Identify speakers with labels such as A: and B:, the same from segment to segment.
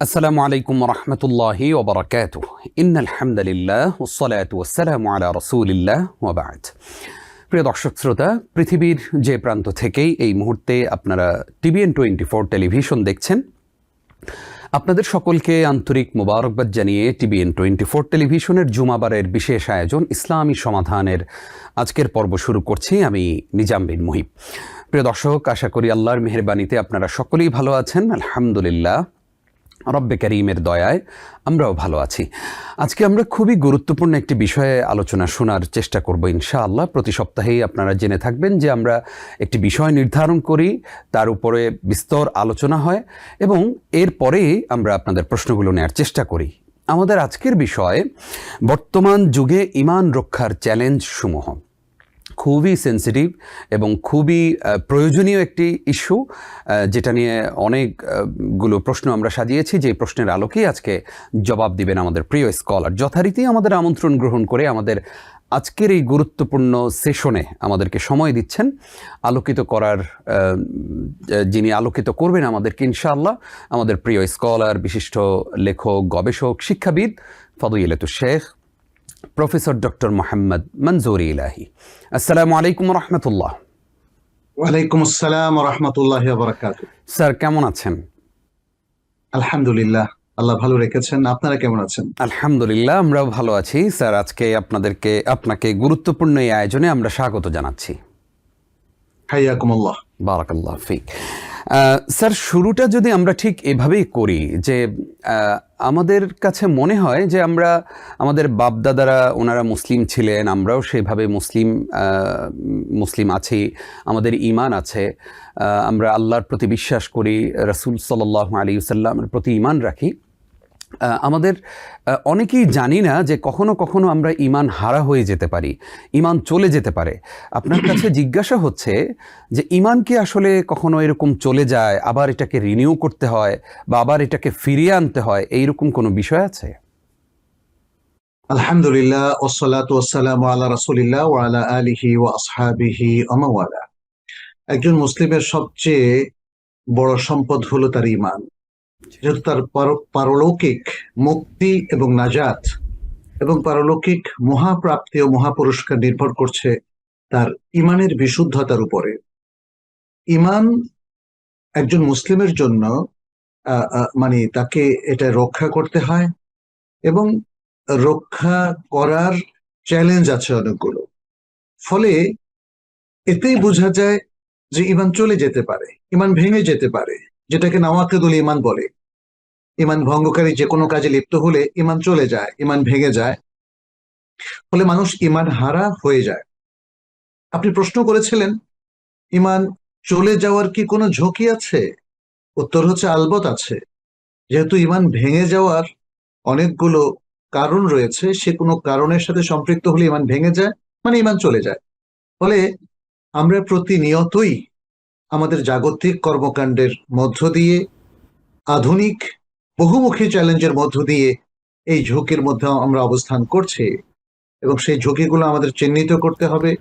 A: আসসালামু আলাইকুম রহমতুল্লাহি ওবরাকাতুহ। ইন্নাল হামদুলিল্লাহ ওয়াসসালাতু ওয়াসসালামু আলা রাসূলিল্লাহ ওয়া বা'দ। প্রিয় দর্শক শ্রোতা, পৃথিবীর যে প্রান্ত থেকেই এই মুহূর্তে আপনারা TBN24 টেলিভিশন দেখছেন, আপনাদের সকলকে আন্তরিক মোবারকবাদ জানিয়ে TBN24 টেলিভিশনের জুমাবারের বিশেষ আয়োজন ইসলামী সমাধানের আজকের পর্ব শুরু করছি। আমি নিজাম বিন মুহিব। প্রিয় দর্শক, আশা করি আল্লাহর মেহেরবানিতে আপনারা সকলেই ভালো আছেন। আলহামদুলিল্লাহ, রব্বে করিমের দয়ায় আমরাও ভালো আছি। আজকে আমরা খুবই গুরুত্বপূর্ণ একটি বিষয়ে আলোচনা শোনার চেষ্টা করব ইনশাআল্লাহ। প্রতি সপ্তাহেই আপনারা জেনে থাকবেন যে আমরা একটি বিষয় নির্ধারণ করি, তার উপরে বিস্তর আলোচনা হয় এবং এরপরে আমরা আপনাদের প্রশ্নগুলো নেওয়ার চেষ্টা করি। আমাদের আজকের বিষয় বর্তমান যুগে ঈমান রক্ষার চ্যালেঞ্জ সমূহ। খুবই সেন্সিটিভ এবং খুবই প্রয়োজনীয় একটি ইস্যু, যেটা নিয়ে অনেকগুলো প্রশ্ন আমরা সাজিয়েছি। যে প্রশ্নের আলোকেই আজকে জবাব দিবেন আমাদের প্রিয় স্কলার। যথারীতি আমাদের আমন্ত্রণ গ্রহণ করে আমাদের আজকের এই গুরুত্বপূর্ণ সেশনে আমাদেরকে সময় দিচ্ছেন আলোকিত করার, যিনি আলোকিত করবেন আমাদেরকে ইনশাআল্লাহ, আমাদের প্রিয় স্কলার, বিশিষ্ট লেখক, গবেষক, শিক্ষাবিদ ফদিলাতুশ শেখ প্রফেসর ডক্টর মোহাম্মদ মনজুরি ইলাহি। আসসালামু আলাইকুম রহমতুল্লাহ।
B: ওয়ালাইকুম আসসালাম রহমতুল্লাহি ওয়া বারাকাতুহু।
A: স্যার, কেমন আছেন?
B: আলহামদুলিল্লাহ, আল্লাহ ভালো রেখেছেন। আপনারা কেমন আছেন?
A: আলহামদুলিল্লাহ, আমরাও ভালো আছি। স্যার, আজকে আপনাকে গুরুত্বপূর্ণ এই আয়োজনে আমরা স্বাগত জানাচ্ছি।
B: হাইয়াকুমুল্লাহ।
A: বারাকাল্লাহ ফিক। স্যার, শুরুটা যদি আমরা ঠিক এভাবেই করি যে আমাদের কাছে মনে হয় যে আমাদের বাপদাদারা ওনারা মুসলিম ছিলেন, আমরাও সেভাবে মুসলিম আছি, আমাদের ঈমান আছে, আমরা আল্লাহর প্রতি বিশ্বাস করি, রাসূল সাল্লাল্লাহু আলাইহি ওয়াসাল্লামের প্রতি ঈমান রাখি। আমাদের অনেকেই জানি না যে কখনো কখনো আমরা ঈমান হারা হয়ে যেতে পারি, ঈমান চলে যেতে পারে। আপনার কাছে জিজ্ঞাসা হচ্ছে যে ঈমান কি আসলে কখনো এরকম চলে যায়, আবার এটাকে রিনিউ করতে হয় বা আবার এটাকে ফিরিয়ে আনতে হয়, এইরকম কোনো বিষয় আছে?
B: আলহামদুলিল্লাহ, ওয়াসসালাতু ওয়াসসালামু আলা রাসূলিল্লাহ ওয়া আলা আলিহি ওয়া আসহাবিহি ওয়া মান ওয়ালা। একজন মুসলিমের সবচেয়ে বড় সম্পদ হলো তার ঈমান। যেহেতু তার পারলৌকিক মুক্তি এবং নাজাত এবং পারলৌকিক মহাপ্রাপ্তি ও মহাপুরস্কার নির্ভর করছে তার ঈমানের বিশুদ্ধতার উপরে। ঈমান একজন মুসলিমের জন্য মানে তাকে এটা রক্ষা করতে হয় এবং রক্ষা করার চ্যালেঞ্জ আছে অনেকগুলো। ফলে এতেই বোঝা যায় যে ঈমান চলে যেতে পারে, ঈমান ভেঙে যেতে পারে, যেটাকে নাওয়াকিদুল ঈমান বলে। ঈমান ভঙ্গকারী যে কোনো কাজে লিপ্ত হলে ঈমান চলে যায়, ঈমান ভেঙে যায়, ফলে মানুষ ঈমান হারা হয়ে যায়। আপনি প্রশ্ন করেছিলেন ঈমান চলে যাওয়ার কি কোনো ঝুঁকি আছে? উত্তর হচ্ছে আলবত আছে। যেহেতু ঈমান ভেঙে যাওয়ার অনেকগুলো কারণ রয়েছে, সে কোনো কারণের সাথে সম্পৃক্ত হলে ঈমান ভেঙে যায়, মানে ঈমান চলে যায়। ফলে আমরা প্রতিনিয়তই আমাদের জাগতিক কর্মকাণ্ডের মধ্য দিয়ে, আধুনিক বহুমুখী চ্যালেঞ্জের মধ্য দিয়ে এই ঝুঁকির মধ্যে আমরা অবস্থান করছি এবং সেই ঝুঁকিগুলো আমাদের চিহ্নিত করতে হবে।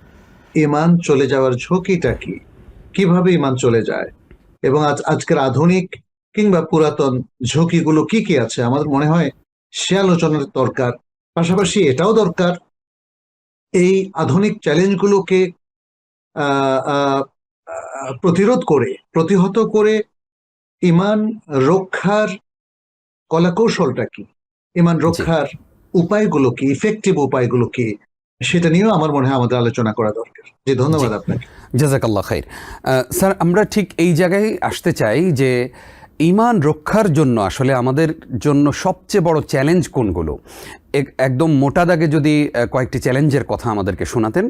B: ঈমান চলে যাওয়ার ঝুঁকিটা কি, কিভাবে ঈমান চলে যায় এবং আজকের আধুনিক কিংবা পুরাতন ঝুঁকিগুলো কি কি আছে, আমাদের মনে হয় সে আলোচনার দরকার। পাশাপাশি এটাও দরকার এই আধুনিক চ্যালেঞ্জগুলোকে প্রতিরোধ করে, প্রতিহত করে ঈমান রক্ষার কলাকৌশলটা কি, ঈমান রক্ষার উপায়গুলো কি, ইফেক্টিভ উপায়গুলো কি, সেটা নিয়েও আমার মনে হয় আমাদের আলোচনা করা দরকার। জি, ধন্যবাদ আপনাকে।
A: জাযাকাল্লাহ খাইর। স্যার, আমরা ঠিক এই জায়গায় আসতে চাই যে ঈমান রক্ষার জন্য আসলে আমাদের জন্য সবচেয়ে বড় চ্যালেঞ্জ কোনগুলো, একদম মোটা দাগে যদি কয়েকটি চ্যালেঞ্জের কথা আমাদেরকে শোনাতেন,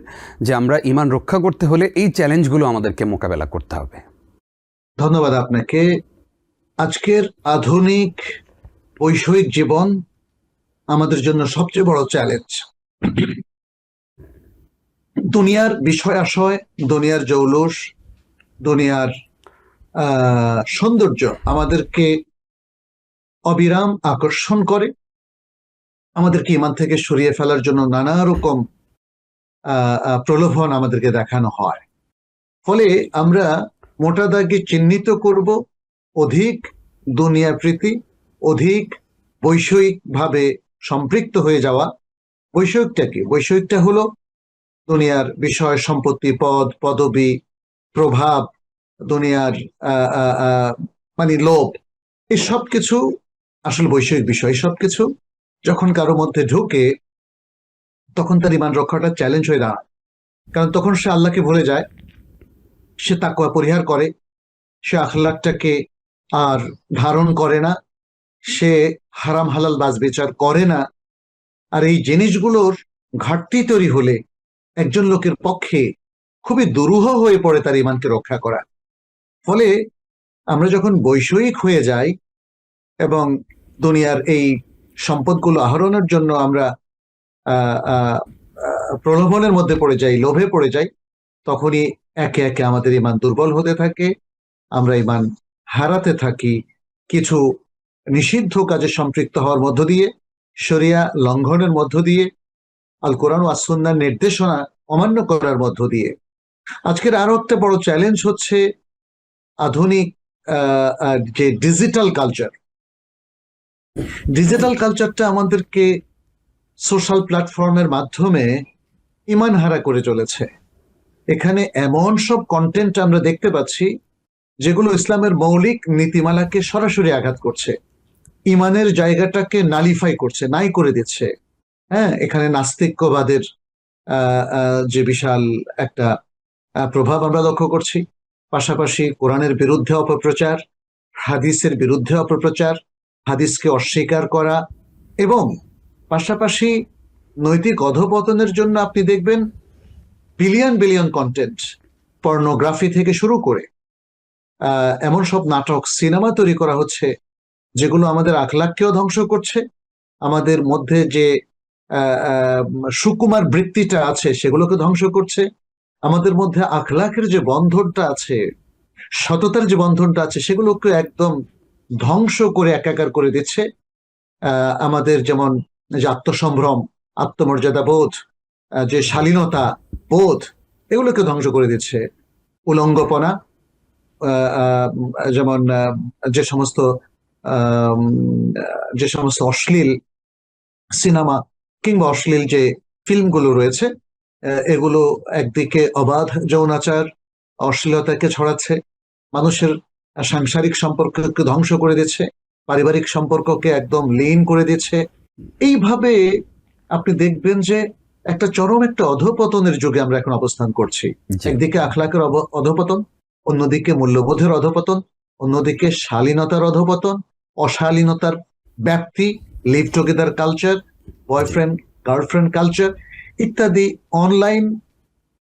A: যে আমরা ঈমান রক্ষা করতে হলে এই চ্যালেঞ্জগুলো আমাদেরকে মোকাবেলা করতে হবে।
B: ধন্যবাদ আপনাকে। আজকের আধুনিক বৈষয়িক জীবন আমাদের জন্য সবচেয়ে বড় চ্যালেঞ্জ। দুনিয়ার বিষয় আশয়, দুনিয়ার জৌলুস, দুনিয়ার সৌন্দর্য আমাদেরকে অবিরাম আকর্ষণ করে, আমাদেরকে ঈমান থেকে সরিয়ে ফেলার জন্য নানা রকম প্রলোভন আমাদেরকে দেখানো হয়। ফলে আমরা মোটা দাগে চিহ্নিত করব অধিক দুনিয়া প্রীতি, অধিক বৈষয়িকভাবে সম্পৃক্ত হয়ে যাওয়া। বৈষয়িকটা কি? বৈষয়িকটা হলো দুনিয়ার বিষয় সম্পত্তি, পদ পদবি, প্রভাব, দুনিয়ার মানে লোভ, এই সব কিছু আসলে বৈষয়িক বিষয়। এই সব কিছু যখন কারো মধ্যে ঢুকে তখন তার ইমান রক্ষাটা চ্যালেঞ্জ হয়ে দাঁড়ায়। কারণ তখন সে আল্লাহকে ভুলে যায়, সে তাকওয়া পরিহার করে, সে আখলাকটাকে আর ধারণ করে না, সে হারাম হালাল বাজ বিচার করে না। আর এই জিনিসগুলোর ঘাটতি তৈরি হলে একজন লোকের পক্ষে খুবই দুরূহ হয়ে পড়ে তার ইমানকে রক্ষা করা। ফলে আমরা যখন বৈষয়িক হয়ে যাই এবং দুনিয়ার এই সম্পদগুলো আহরণের জন্য আমরা আহ আহ প্রলোভনের মধ্যে পড়ে যাই, লোভে পড়ে যাই, তখনই একে একে আমাদের ইমান দুর্বল হতে থাকে, আমরা ইমান হারাতে থাকি। কিছু নিষিদ্ধ কাজে সম্পৃক্ত হওয়ার মধ্য দিয়ে, শরিয়া লঙ্ঘনের মধ্য দিয়ে, আল কোরআন ও সুন্নাহর নির্দেশনা অমান্য করার মধ্য দিয়ে। আজকের আরো একটা বড় চ্যালেঞ্জ হচ্ছে আধুনিক যে ডিজিটাল কালচার। ডিজিটাল কালচারটা আমাদেরকে সোশ্যাল প্ল্যাটফর্মের মাধ্যমে ইমান হারা করে চলেছে। এখানে এমন সব কন্টেন্ট আমরা দেখতে পাচ্ছি যেগুলো ইসলামের মৌলিক নীতিমালাকে সরাসরি আঘাত করছে, ইমানের জায়গাটাকে নালিফাই করছে, নাই করে দিচ্ছে। হ্যাঁ, এখানে নাস্তিক্যবাদের যে বিশাল একটা প্রভাব আমরা লক্ষ্য করছি। পাশাপাশি কোরআনের বিরুদ্ধে অপপ্রচার, হাদিসের বিরুদ্ধে অপপ্রচার, হাদিসকে অস্বীকার করা, এবং পাশাপাশি নৈতিক অধঃপতনের জন্য আপনি দেখবেন বিলিয়ন বিলিয়ন কন্টেন্ট, পর্নোগ্রাফি থেকে শুরু করে এমন সব নাটক, সিনেমা তৈরি করা হচ্ছে যেগুলো আমাদের আখলাককেও ধ্বংস করছে, আমাদের মধ্যে যে সুকুমার বৃত্তিটা আছে সেগুলোকে ধ্বংস করছে, আমাদের মধ্যে আখলাকের যে বন্ধনটা আছে, সততার যে বন্ধনটা আছে, সেগুলোকে একদম ধ্বংস করে একাকার করে দিচ্ছে। আমাদের যেমন যে আত্মসম্ভ্রম, আত্মমর্যাদা বোধ, যে শালীনতা বোধ, এগুলোকে ধ্বংস করে দিচ্ছে। উলঙ্গপনা, যেমন যে সমস্ত অশ্লীল সিনেমা কিংবা অশ্লীল যে ফিল্মগুলো রয়েছে, এগুলো একদিকে অবাধ যৌনাচার, অশ্লীলতাকে ছড়াচ্ছে, মানুষের সাংসারিক সম্পর্ককে ধ্বংস করে দিচ্ছে, পারিবারিক সম্পর্ককে একদম লীন করে দিচ্ছে। এইভাবে আপনি দেখবেন যে একটা চরম একটা অধঃপতনের যুগে আমরা এখন অবস্থান করছি। একদিকে আখলাকের অধঃপতন, অন্যদিকে মূল্যবোধের অধঃপতন, অন্যদিকে শালীনতার অধঃপতন, অশালীনতার ব্যাপ্তি, live together culture, boyfriend girlfriend culture ইত্যাদি।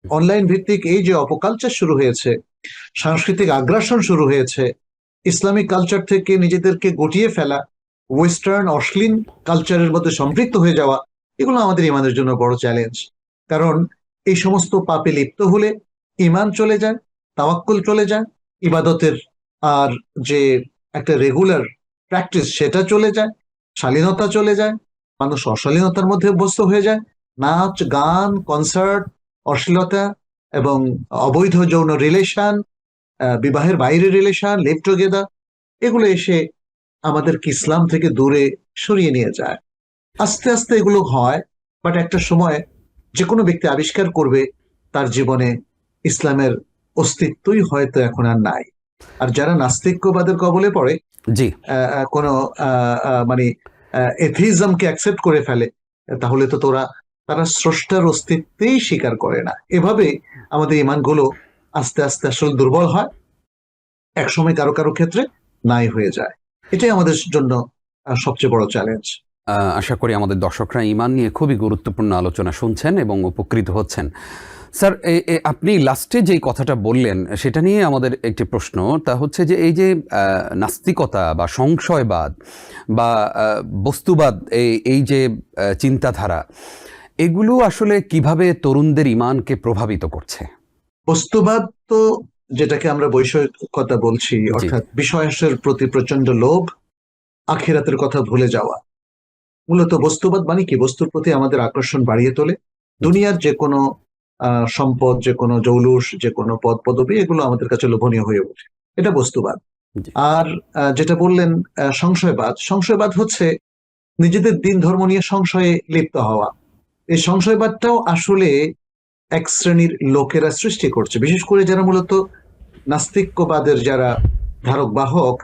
B: অনলাইন ভিত্তিক এই যে অপকালচার শুরু হয়েছে, সাংস্কৃতিক আগ্রাসন শুরু হয়েছে, ইসলামিক কালচার থেকে নিজেদেরকে গটিয়ে ফেলা, ওয়েস্টার্ন অশ্লীল কালচারের মধ্যে সম্পৃক্ত হয়ে যাওয়া, এগুলো আমাদের ইমানের জন্য বড় চ্যালেঞ্জ। কারণ এই সমস্ত পাপে লিপ্ত হলে ইমান চলে যায়, তাওয়াক্কুল চলে যায়, ইবাদতের আর যে একটা রেগুলার প্র্যাকটিস সেটা চলে যায়, শালীনতা চলে যায়, মানুষ অশালীনতার মধ্যে অভ্যস্ত হয়ে যায়, নাচ গান কনসার্ট, অশ্লীলতা এবং অবৈধ যৌন রিলেশন, বিবাহের বাইরে রিলেশন, লিভ টুগেদার, এগুলো এসে আমাদেরকে ইসলাম থেকে দূরে সরিয়ে নিয়ে যায়। আস্তে আস্তে এগুলো হয়, বাট একটা সময় যে কোনো ব্যক্তি আবিষ্কার করবে তার জীবনে ইসলামের অস্তিত্বই হয়তো এখন আর নাই। আর যারা নাস্তিক্যবাদের কবলে পড়ে,
A: জি,
B: কোনো মানে এথিজমকে অ্যাকসেপ্ট করে ফেলে, তাহলে তো তারা স্রষ্টার অস্তিত্বেই স্বীকার করে না। এভাবে আমাদের ইমানগুলো আস্তে আস্তে আসলে দুর্বল হয়, একসময় কারো কারো ক্ষেত্রে নাই হয়ে যায়। এটাই আমাদের জন্য সবচেয়ে বড় চ্যালেঞ্জ।
A: আশা করি আমাদের দর্শকরা ইমান নিয়ে খুবই গুরুত্বপূর্ণ আলোচনা শুনছেন এবং উপকৃত হচ্ছেন। স্যার, আপনি লাস্টে যেই কথাটা বললেন সেটা নিয়ে আমাদের একটি প্রশ্ন, তা হচ্ছে যে এই যে নাস্তিকতা বা সংশয়বাদ বা বস্তুবাদ, এই যে চিন্তাধারা, এগুলো আসলে কিভাবে তরুণদের ইমানকে প্রভাবিত করছে?
B: বস্তুবাদ তো যেটাকে আমরা বৈষয়িকতা বলছি, অর্থাৎ বিষয়াসের প্রতি প্রচন্ড লোভ, আখিরাতের কথা ভুলে যাওয়া। মূলত বস্তুবাদ মানে কি? বস্তুর প্রতি আমাদের আকর্ষণ বাড়িয়ে তোলে। দুনিয়ার যে কোনো সম্পদ, যে কোনো জৌলুস, যে কোনো পদ পদবি, এগুলো আমাদের কাছে লোভনীয় হয়ে ওঠে, এটা বস্তুবাদ।
A: জি।
B: আর যেটা বললেন সংশয়বাদ হচ্ছে নিজেদের দিন ধর্ম নিয়ে সংশয়ে লিপ্ত হওয়া। এই সংশয়বাদটাও আসলে এক শ্রেণীর লোকেরা সৃষ্টি করছে, বিশেষ করে যারা মূলত নাস্তিক্যবাদের যারা ধারক বাহক,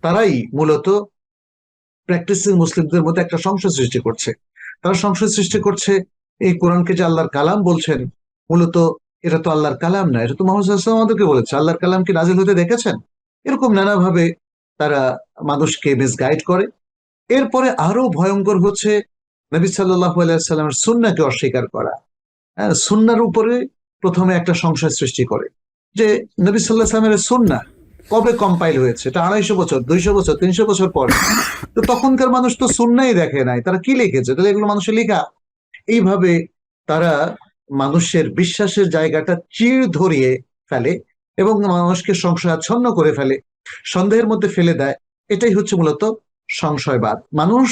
B: তারাই মূলত প্র্যাকটিসিং মুসলিমদের মধ্যে একটা সংশয় সৃষ্টি করছে। তারা সংশয় সৃষ্টি করছে এই কোরআনকে যে আল্লাহর কালাম বলছেন, মূলত এটা তো আল্লাহর কালাম না, এটা তো মোহাম্মদ সাল্লাল্লাহু আলাইহি ওয়াসাল্লাম আমাদেরকে বলেছে। আল্লাহর কালাম কি নাজিল হতে দেখেছেন? এরকম নানাভাবে তারা মানুষকে মিসগাইড করে। এরপরে আরো ভয়ঙ্কর হচ্ছে নবী সাল্লাল্লাহু আলাইহি সাল্লামের সুন্নাহকে অস্বীকার করা। হ্যাঁ, সুন্নাহর উপরে প্রথমে একটা সংশয় সৃষ্টি করে যে নবী সাল্লাল্লাহু আলাইহি সাল্লামের সুন্নাহ কবে কম্পাইল হয়েছে, এটা 250 বছর, 200 বছর, 300 বছর পরে। তো তখনকার মানুষ তো সুন্নাহই দেখে নাই, তারা কি লিখেছে? তাহলে এগুলো মানুষের লেখা। এইভাবে তারা মানুষের বিশ্বাসের জায়গাটা চিড় ধরিয়ে ফেলে এবং মানুষকে সংশয়াচ্ছন্ন করে ফেলে, সন্দেহের মধ্যে ফেলে দেয়। এটাই হচ্ছে মূলত সংশয়বাদ। মানুষ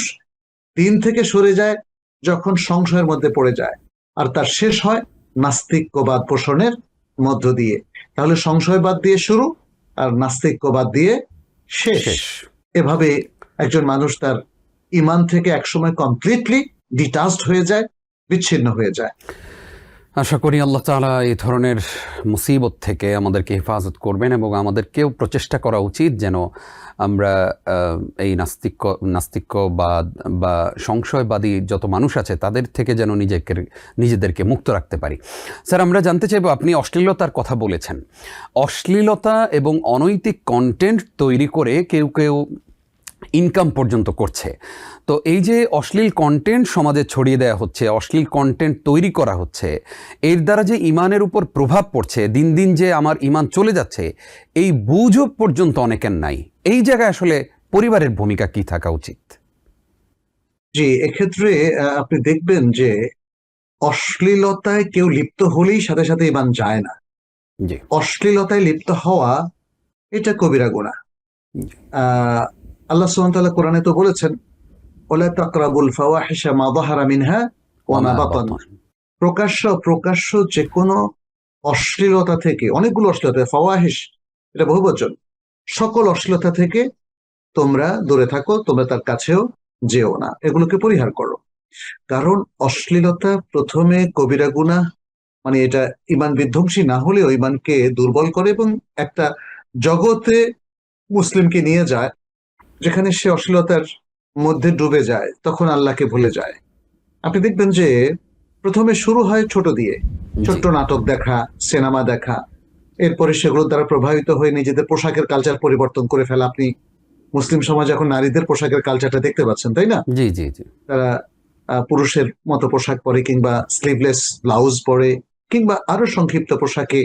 B: দিন থেকে সরে যায় যখন সংশয়ের মধ্যে পড়ে যায়, আর তার শেষ হয় নাস্তিক্যবাদ পোষণের মধ্য দিয়ে। তাহলে সংশয়বাদ দিয়ে শুরু আর নাস্তিক্যবাদ দিয়ে শেষ।
A: শেষ।
B: এভাবে একজন মানুষ তার ইমান থেকে একসময় কমপ্লিটলি ডিটাচড হয়ে যায়, বিচ্ছিন্ন হয়ে যায়।
A: আশা করি আল্লাহ তাআলা এই ধরনের মুসিবত থেকে আমাদেরকে হেফাজত করবেন এবং আমাদেরকেও প্রচেষ্টা করা উচিত যেন আমরা এই নাস্তিক্যবাদ বা সংশয়বাদী যত মানুষ আছে তাদের থেকে যেন নিজেদেরকে মুক্ত রাখতে পারি। স্যার, আমরা জানতে চাইব, আপনি অশ্লীলতার কথা বলেছেন। অশ্লীলতা এবং অনৈতিক কন্টেন্ট তৈরি করে কেউ কেউ ইনকাম পর্যন্ত করছে। তো এই যে অশ্লীল কন্টেন্ট সমাজে ছড়িয়ে দেওয়া হচ্ছে, অশ্লীল কন্টেন্ট তৈরি করা হচ্ছে, এর দ্বারা যে ইমানের উপর প্রভাব পড়ছে, দিন দিন যে আমার ইমান চলে যাচ্ছে, এই বুঝও পর্যন্ত অনেকের নাই। এই জায়গায় আসলে পরিবারের ভূমিকা কি থাকা উচিত?
B: জি, এক্ষেত্রে আপনি দেখবেন যে অশ্লীলতায় কেউ লিপ্ত হলেই সাথে সাথে ইমান যায় না।
A: জি।
B: অশ্লীলতায় লিপ্ত হওয়া এটা কবিরা গুনাহ। আহ আল্লাহ সুবহানাহু ওয়া তাআলা কোরআনে তো বলেছেন, ওয়ালা তাকরাবুল ফাওয়াহিশা মা যাহারা মিনহা ওয়া মা বাতান। প্রকাশ্য যে কোনো অশ্লীলতা থেকে, অনেকগুলো অশ্লীলতা, ফাওয়াহিশ এটা বহুবচন, সকল অশ্লীলতা থেকে তোমরা দূরে থাকো, তোমরা তার কাছেও যেও না, এগুলোকে পরিহার করো। কারণ অশ্লীলতা প্রথমে কবিরা গুনাহ, মানে এটা ইমান বিধ্বংসী না হলেও ইমানকে দুর্বল করে এবং একটা জগতে মুসলিমকে নিয়ে যায় যেখানে সে অশ্লীলতার মধ্যে ডুবে যায়, তখন আল্লাহকে ভুলে যায়। আপনি দেখবেন যে প্রথমে শুরু হয় ছোট দিয়ে, ছোট্ট নাটক দেখা, সিনেমা দেখা, এরপরে সেগুলোর দ্বারা প্রভাবিত হয়ে নিজেদের পোশাকের কালচার পরিবর্তন করে ফেলা। আপনি মুসলিম সমাজে এখন নারীদের পোশাকের কালচারটা দেখতে পাচ্ছেন, তাই না?
A: জি জি জি।
B: তারা পুরুষের মতো পোশাক পরে কিংবা স্লিভলেস ব্লাউজ পরে কিংবা আরো সংক্ষিপ্ত পোশাকে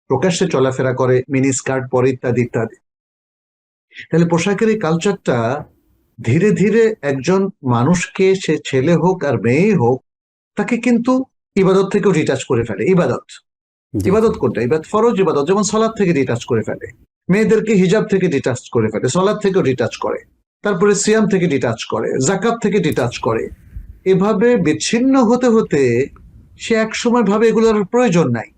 B: প্রকাশ্যে চলাফেরা করে, মিনি স্কার্ট পরে, ইত্যাদি ইত্যাদি। তাহলে পোশাকের এই কালচারটা ধীরে ধীরে একজন মানুষকে, সে ছেলে হোক আর মেয়ে হোক, তাকে কিন্তু ইবাদত থেকেও ডিটাচ করে ফেলে। ইবাদত কোনটা? ফরজ ইবাদত, যেমন সালাত থেকে ডিটাচ করে ফেলে। মেয়েদেরকে হিজাব থেকে ডিটাচ করে ফেলে, সালাত থেকেও ডিটাচ করে, তারপরে সিয়াম থেকে ডিটাচ করে, জাকাত থেকে ডিটাচ করে। এভাবে বিচ্ছিন্ন হতে হতে সে একসময় ভাবে এগুলোর প্রয়োজন নাই।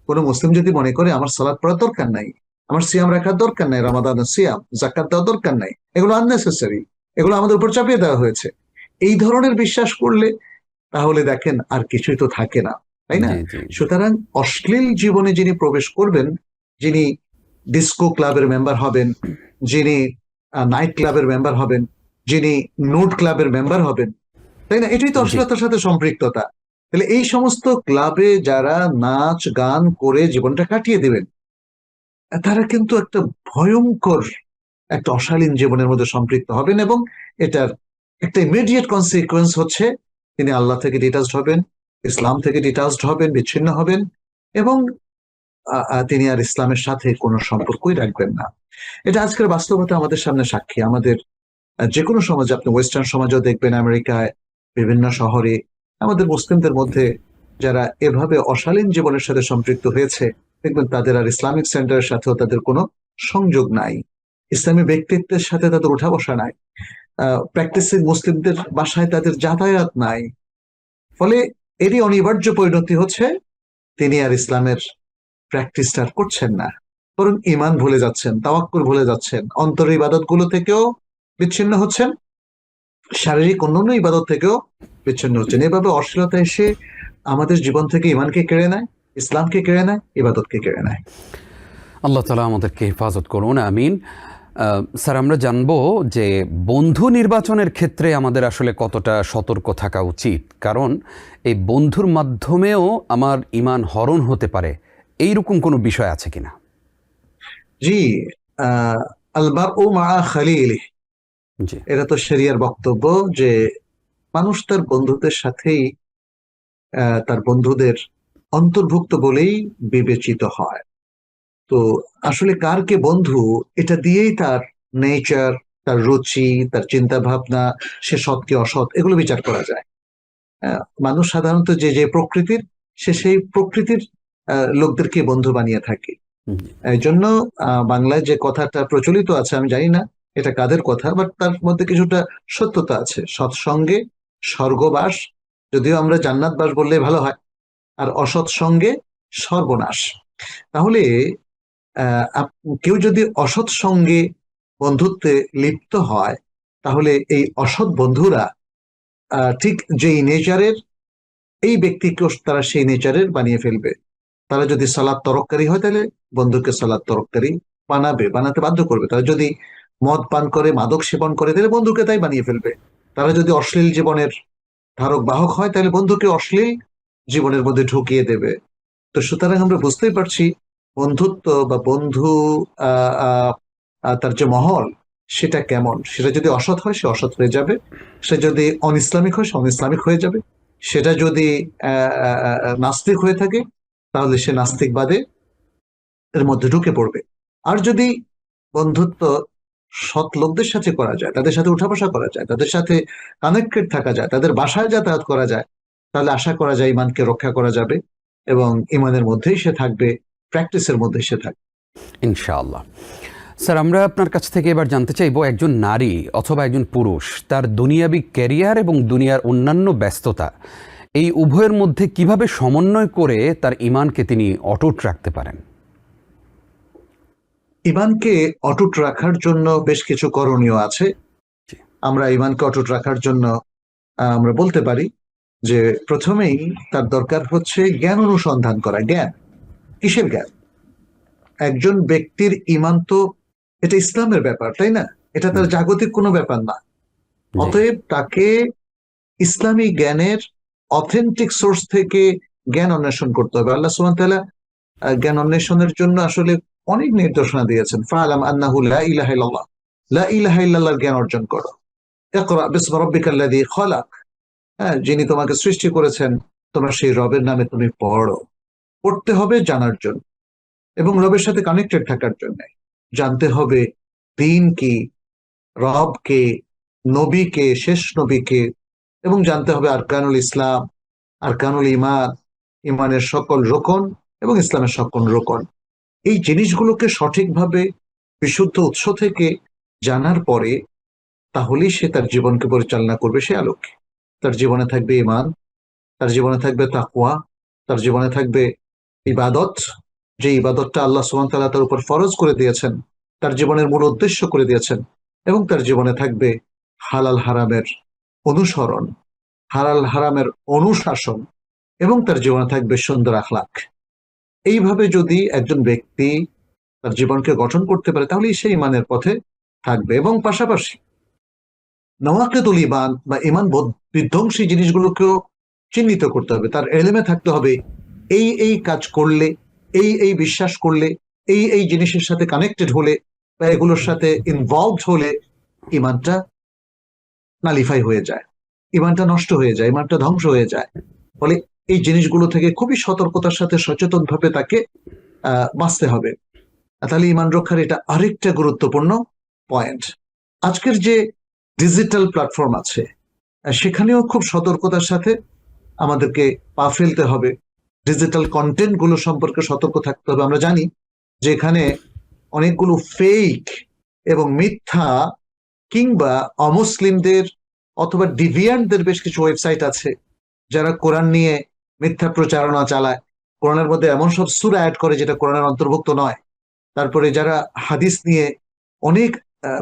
B: কোনো মুসলিম যদি মনে করে আমার সালাত পড়ার দরকার নাই, আমার সিয়াম রাখার দরকার নাই, রমাদানের সিয়াম, জাকাত দেওয়ার দরকার নাই, এগুলো আননেসেসারি, এগুলো আমাদের উপর চাপিয়ে দেওয়া হয়েছে, এই ধরনের বিশ্বাস করলে তাহলে দেখেন আর কিছুই তো থাকে না, তাই না? সুতরাং অশ্লীল জীবনে যিনি প্রবেশ করবেন, যিনি ডিস্কো ক্লাবের মেম্বার হবেন, যিনি নাইট ক্লাবের মেম্বার হবেন, যিনি নুড ক্লাবের মেম্বার হবেন, তাই না? এটাই তো অশ্লীলতার সাথে সম্পৃক্ততা। তাহলে এই সমস্ত ক্লাবে যারা নাচ গান করে জীবনটা কাটিয়ে দেবেন, তারা কিন্তু একটা ভয়ঙ্কর একটা অশালীন জীবনের মধ্যে সম্পৃক্ত হবেন এবং এটার একটা ইমিডিয়েট কনসিকুয়েন্স হচ্ছে তিনি আল্লাহ থেকে ডিটাচড হবেন, ইসলাম থেকে ডিটাচড হবেন, বিচ্ছিন্ন হবেন এবং তিনি আর ইসলামের সাথে কোনো সম্পর্কই রাখবেন না। এটা আজকের বাস্তবতা আমাদের সামনে সাক্ষী। আমাদের যে কোনো সমাজে, আপনি ওয়েস্টার্ন সমাজও দেখবেন, আমেরিকায় বিভিন্ন শহরে আমাদের মুসলিমদের মধ্যে যারা এভাবে অশালীন জীবনের সাথে সম্পৃক্ত হয়েছে, দেখবেন তাদের আর ইসলামিক সেন্টারের সাথেও তাদের কোনো সংযোগ নাই, ইসলামী ব্যক্তিত্বের সাথে তাদের উঠা বসা নাই, প্র্যাকটিসিং মুসলিমদের বাসায় তাদের যাতায়াত নাই। ফলে এরই অনিবার্য পরিণতি হচ্ছে তিনি আর ইসলামের প্র্যাকটিসটা করছেন না। বরং ঈমান ভুলে যাচ্ছেন, তাওয়াক্কুল ভুলে যাচ্ছেন, অন্তরের ইবাদত গুলো থেকেও বিচ্ছিন্ন হচ্ছেন, শারীরিক অন্যান্য ইবাদত থেকেও বিচ্ছিন্ন হচ্ছেন। এভাবে অশ্লীলতা এসে আমাদের জীবন থেকে ঈমানকে কেড়ে নেয়, ইসলামকে কেড়ে নেয়, ইবাদতকে কেড়ে নেয়।
A: আল্লাহ তাআলা আমাদেরকে হেফাজত করুন, আমিন। স্যার, আমরা জানবো যে বন্ধু নির্বাচনের ক্ষেত্রে আমাদের আসলে কতটা সতর্ক থাকা উচিত, কারণ এই বন্ধুর মাধ্যমেও আমার ঈমান হরণ হতে পারে, এইরকম কোনো বিষয় আছে কিনা?
B: জি, আল মারউ মাআ খালিলিহি,
A: জি,
B: এটা তো শরিয়ার বক্তব্য যে মানুষ তার বন্ধুদের সাথেই তার বন্ধুদের অন্তর্ভুক্ত বলেই বিবেচিত হয়। তো আসলে কার কে বন্ধু, এটা দিয়েই তার নেচার, তার রুচি, তার চিন্তা ভাবনা, সে সৎ কি অসৎ, এগুলো বিচার করা যায়। মানুষ সাধারণত যে যে প্রকৃতির, সে সেই প্রকৃতির লোকদেরকে বন্ধু বানিয়ে থাকে।
A: জি,
B: এই জন্য বাংলায় যে কথাটা প্রচলিত আছে, আমি জানি না এটা কাদের কথা, বাট তার মধ্যে কিছুটা সত্যতা আছে, সৎসঙ্গে স্বর্গবাস, যদিও আমরা জান্নাতবাস বললে ভালো হয়, আর অসৎ সঙ্গে সর্বনাশ। তাহলে কেউ যদি অসৎ সঙ্গে বন্ধুত্বে লিপ্ত হয়, তাহলে এই অসৎ বন্ধুরা ঠিক যেই নেচারের, এই ব্যক্তিকে তারা সেই নেচারের বানিয়ে ফেলবে। তারা যদি সালাদ তরককারী হয়, তাহলে বন্ধুকে সালাদ তরককারী বানাতে বাধ্য করবে। তারা যদি মদ পান করে, মাদক সেবন করে, তাহলে বন্ধুকে তাই বানিয়ে ফেলবে। তারা যদি অশ্লীল জীবনের ধারক বাহক হয়, তাহলে বন্ধুকে অশ্লীল জীবনের মধ্যে ঢুকিয়ে দেবে। তো সুতরাং আমরা বুঝতেই পারছি বন্ধুত্ব বা বন্ধু আহ আহ তার যে মহল, সেটা কেমন। সেটা যদি অসৎ হয়, সে অসৎ হয়ে যাবে। সে যদি অনইসলামিক হয়, সে অনইসলামিক হয়ে যাবে। সেটা যদি নাস্তিক হয়ে থাকে, তাহলে সে নাস্তিকবাদে এর মধ্যে ঢুকে পড়বে। আর যদি বন্ধুত্ব সৎ লোকদের সাথে করা যায়, তাদের সাথে উঠা বসা করা যায়, তাদের সাথে কানেক্টেড থাকা যায়, তাদের বাসায় যাতায়াত করা যায়, তাহলে আশা করা যায় ইমানকে রক্ষা করা যাবে এবং ইমানের মধ্যেই সে থাকবে, প্র্যাকটিসের মধ্যেই সে থাকবে।
A: ইনশাআল্লাহ। স্যার, আমরা আপনার কাছ থেকে এবার জানতে চাইবো, একজন নারী অথবা একজন পুরুষ তার দুনিয়াবি ক্যারিয়ার এবং দুনিয়ার অন্যান্য ব্যস্ততা, এই উভয়ের মধ্যে কিভাবে সমন্বয় করে তার ঈমানকে তিনি অটুট রাখতে পারেন?
B: ইমানকে অটুট রাখার জন্য বেশ কিছু করণীয় আছে।
A: জি,
B: আমরা ইমানকে অটুট রাখার জন্য আমরা বলতে পারি যে প্রথমেই তার দরকার হচ্ছে জ্ঞান অনুসন্ধান করা। জ্ঞান, কিসের জ্ঞান? একজন ব্যক্তির ইমান তো এটা ইসলামের ব্যাপার, তাই না? এটা তার
A: জি,
B: জাগতিক কোনো ব্যাপার না।
A: জি,
B: অতএব তাকে ইসলামী জ্ঞানের অথেন্টিক সোর্স থেকে জ্ঞান অন্বেষণ করতে হবে। আল্লাহ সুবহানাহু ওয়া তাআলা জ্ঞান অন্বেষণের জন্য আসলে অনেক নির্দেশনা দিয়েছেন। ফাআলাম আন্নাহু লা ইলাহা ইল্লাল্লাহ, লা ইলাহা ইল্লাল্লাহর জ্ঞান অর্জন করো। ইকরা বিসমি রাব্বিকাল্লাযী খলাক, হ্যাঁ, যিনি তোমাকে সৃষ্টি করেছেন, তোমার সেই রবের নামে তুমি পড়ো। পড়তে হবে জানার জন্য এবং রবের সাথে কানেক্টেড থাকার জন্য। জানতে হবে দিন কি, রব কে, নবী কে, শেষ নবী কে, এবং জানতে হবে আরকানুল ইসলাম, আরকানুল ইমান, ইমানের সকল রোকন এবং ইসলামের সকল রোকন। এই জিনিসগুলোকে সঠিকভাবে বিশুদ্ধ উৎস থেকে জানার পরে তাহলেই সে তার জীবনকে পরিচালনা করবে সে আলোকে। তার জীবনে থাকবে ইমান, তার জীবনে থাকবে তাকওয়া, তার জীবনে থাকবে ইবাদত, যে ইবাদতটা আল্লাহ সুবহানাহু ওয়া তাআলা তার উপর ফরজ করে দিয়েছেন, তার জীবনের মূল উদ্দেশ্য করে দিয়েছেন। এবং তার জীবনে থাকবে হালাল হারামের অনুসরণ, হালাল হারামের অনুশাসন, এবং তার জীবনে থাকবে সুন্দর আখলাক। এইভাবে যদি একজন ব্যক্তি তার জীবনকে গঠন করতে পারে, তাহলেই সে ইমানের পথে থাকবে। এবং পাশাপাশি নওয়াকিদুল ইমান বা ইমান বিধ্বংসী জিনিসগুলোকেও চিহ্নিত করতে হবে। তার এলেমে থাকতে হবে এই এই কাজ করলে, এই এই বিশ্বাস করলে, এই এই জিনিসের সাথে কানেক্টেড হলে বা এগুলোর সাথে ইনভলভ হলে ইমানটা নালিফাই হয়ে যায়, ইমানটা নষ্ট হয়ে যায়, ইমানটা ধ্বংস হয়ে যায়। ফলে এই জিনিসগুলো থেকে খুবই সতর্কতার সাথে সচেতন ভাবে তাকে বাঁচতে হবে। তাহলে ইমান রক্ষার এটা আরেকটা গুরুত্বপূর্ণ পয়েন্ট। আজকের যে ডিজিটাল প্ল্যাটফর্ম আছে, সেখানেও খুব সতর্কতার সাথে আমাদেরকে পা ফেলতে হবে। ডিজিটাল কন্টেন্ট গুলো সম্পর্কে সতর্ক থাকতে হবে। আমরা জানি যে এখানে অনেকগুলো ফেক এবং মিথ্যা কিংবা অমুসলিমদের অথবা ডিভিয়ান্টদের বেশ কিছু ওয়েবসাইট আছে, যারা কোরআন নিয়ে মিথ্যা প্রচারণা চালায়। কোরআনের মধ্যে এমন সব সূরা অ্যাড করে যেটা কোরআনের অন্তর্ভুক্ত নয়। তারপরে যারা হাদিস নিয়ে অনেক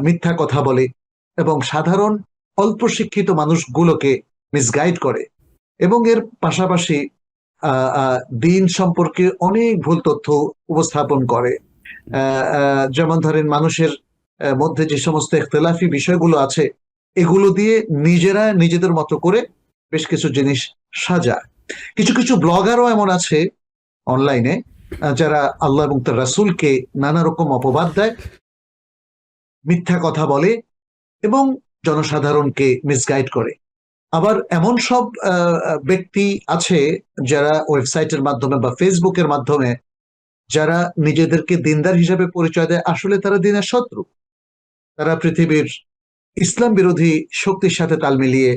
B: মিথ্যা কথা বলে এবং সাধারণ অল্প শিক্ষিত মানুষগুলোকে মিসগাইড করে, এবং এর পাশাপাশি দিন সম্পর্কে অনেক ভুল তথ্য উপস্থাপন করে। যেমন ধরেন, মানুষের মধ্যে যে সমস্ত ইখতিলাফি বিষয়গুলো আছে এগুলো দিয়ে নিজেরা নিজেদের মতো করে বেশ কিছু জিনিস সাজায়। কিছু কিছু ব্লগারও এমন আছে অনলাইনে যারা আল্লাহ এবং তার রাসূলকে নানা রকম অপবাদ দেয়, মিথ্যা কথা বলে এবং জনসাধারণকে মিসগাইড করে। আবার এমন সব ব্যক্তি আছে যারা ওয়েবসাইটের মাধ্যমে বা ফেসবুকের মাধ্যমে যারা নিজেদেরকে দিনদার হিসেবে পরিচয় দেয়, আসলে তারা দিনের শত্রু। তারা পৃথিবীর ইসলাম বিরোধী শক্তির সাথে তাল মিলিয়ে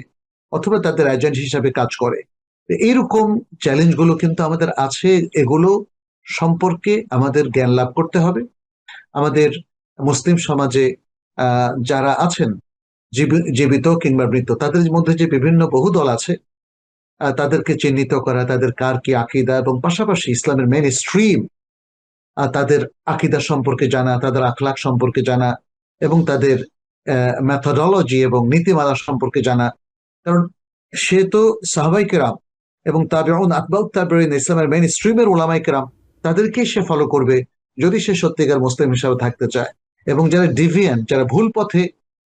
B: অথবা তাদের এজেন্ট হিসাবে কাজ করে। এইরকম চ্যালেঞ্জগুলো কিন্তু আমাদের আছে। এগুলো সম্পর্কে আমাদের জ্ঞান লাভ করতে হবে। আমাদের মুসলিম সমাজে যারা আছেন জীবিত কিংবা মৃত, তাদের মধ্যে যে বিভিন্ন বহু দল আছে তাদেরকে চিহ্নিত করা, তাদের কার কি আকীদা, এবং পাশাপাশি ইসলামের মেইন স্ট্রিম তাদের আকীদা সম্পর্কে জানা, তাদের আখলাক সম্পর্কে জানা এবং তাদের মেথোডোলজি এবং নীতিমালা সম্পর্কে জানা। কারণ সে তো সাহাবায়ে কেরাম এবং তাবেউন, আতবাউত তাবেঈন, ইসলামের মেইন স্ট্রিমের উলামায়ে কেরাম, তাদেরকেই সে ফলো করবে যদি সে সত্যিকার মুসলিম হিসাবে থাকতে চায়। এবং যারা ডিভিয়েন্ট, যারা ভুল পথে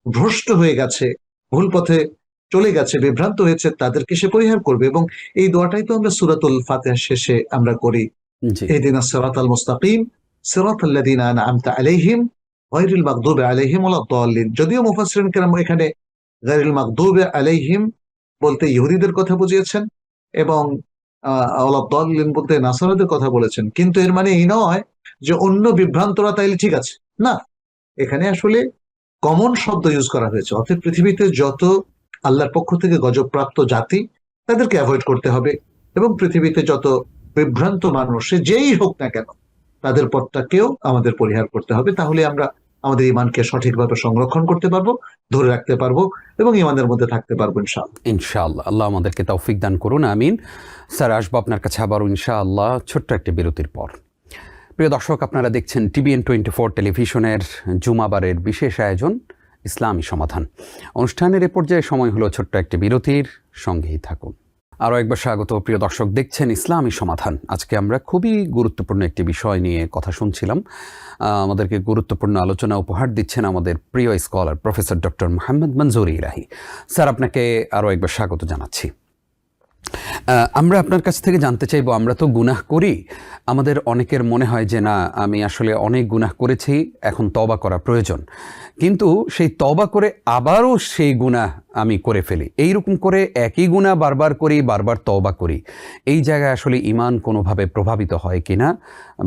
B: ভ্রষ্ট হয়ে গেছে, ভুল পথে চলে গেছে, বিভ্রান্ত হয়েছে, তাদেরকে সে পরিহার করবে। এবং এই দোয়াটাই তো আমরা সূরাতুল ফাতিহার শেষে আমরা করি, ইহদিনাস সিরাতাল মুস্তাকিম সিরাতাল লাযিনা আনআমতা আলাইহিম গায়রিল মাগদুবি আলাইহিম ওয়ালাদ-দাল্লিন। যদিও মুফাসসিরিন কেরাম এখানে গায়রিল মাগদুবি আলাইহিম বলতে ইহুদিদের কথা বুঝিয়েছেন এবং ওয়ালাদ-দাল্লিন বলতে নাসারাদের কথা বলেছেন, কিন্তু এর মানে এই নয় যে অন্য বিভ্রান্তরা তাইলে ঠিক আছে, না। এখানে আসলে কমন শব্দ ইউজ করা হয়েছে। অর্থাৎ পৃথিবীতে যত আল্লাহর পক্ষ থেকে গজবপ্রাপ্ত জাতি, তাদেরকে অ্যাভয়েড করতে হবে, এবং পৃথিবীতে যত বিভ্রান্ত মানুষ সে যেই হোক না কেন, তাদের পথটাকেও আমাদের পরিহার করতে হবে। তাহলে আমরা আমাদের ইমানকে সঠিকভাবে সংরক্ষণ করতে পারবো, ধরে রাখতে পারবো এবং ইমানের মধ্যে থাকতে পারবো ইনশাআল্লাহ।
A: ইনশাআল্লাহ, আল্লাহ আমাদেরকে তৌফিক দান করুন, আমিন। স্যার, আসবো আপনার কাছে আবারও ইনশাআল্লাহ ছোট্ট একটা বিরতির পর। প্রিয় দর্শক, আপনারা দেখছেন TBN 24 টেলিভিশনের জুমাবারের বিশেষ আয়োজন ইসলামী সমাধান। অনুষ্ঠানের এ পর্যায়ে সময় হলো ছোট্ট একটি বিরতির, সঙ্গেই থাকুন। আরও একবার স্বাগত। প্রিয় দর্শক, দেখছেন ইসলামী সমাধান। আজকে আমরা খুবই গুরুত্বপূর্ণ একটি বিষয় নিয়ে কথা শুনছিলাম। আমাদেরকে গুরুত্বপূর্ণ আলোচনা উপহার দিচ্ছেন আমাদের প্রিয় স্কলার প্রফেসর ডক্টর মোহাম্মদ মনজুর ইলাহি। স্যার, আপনাকে আরও একবার স্বাগত জানাচ্ছি। আমরা আপনার কাছ থেকে জানতে চাইবো, আমরা তো গুনাহ করি, আমাদের অনেকের মনে হয় যে না, আমি আসলে অনেক গুনাহ করেছি, এখন তওবা করা প্রয়োজন, কিন্তু সেই তওবা করে আবারও সেই গুনাহ আমি করে ফেলি। এইরকম করে একই গুনাহ বারবার করি, বারবার তওবা করি। এই জায়গায় আসলে ঈমান কোনোভাবে প্রভাবিত হয় কিনা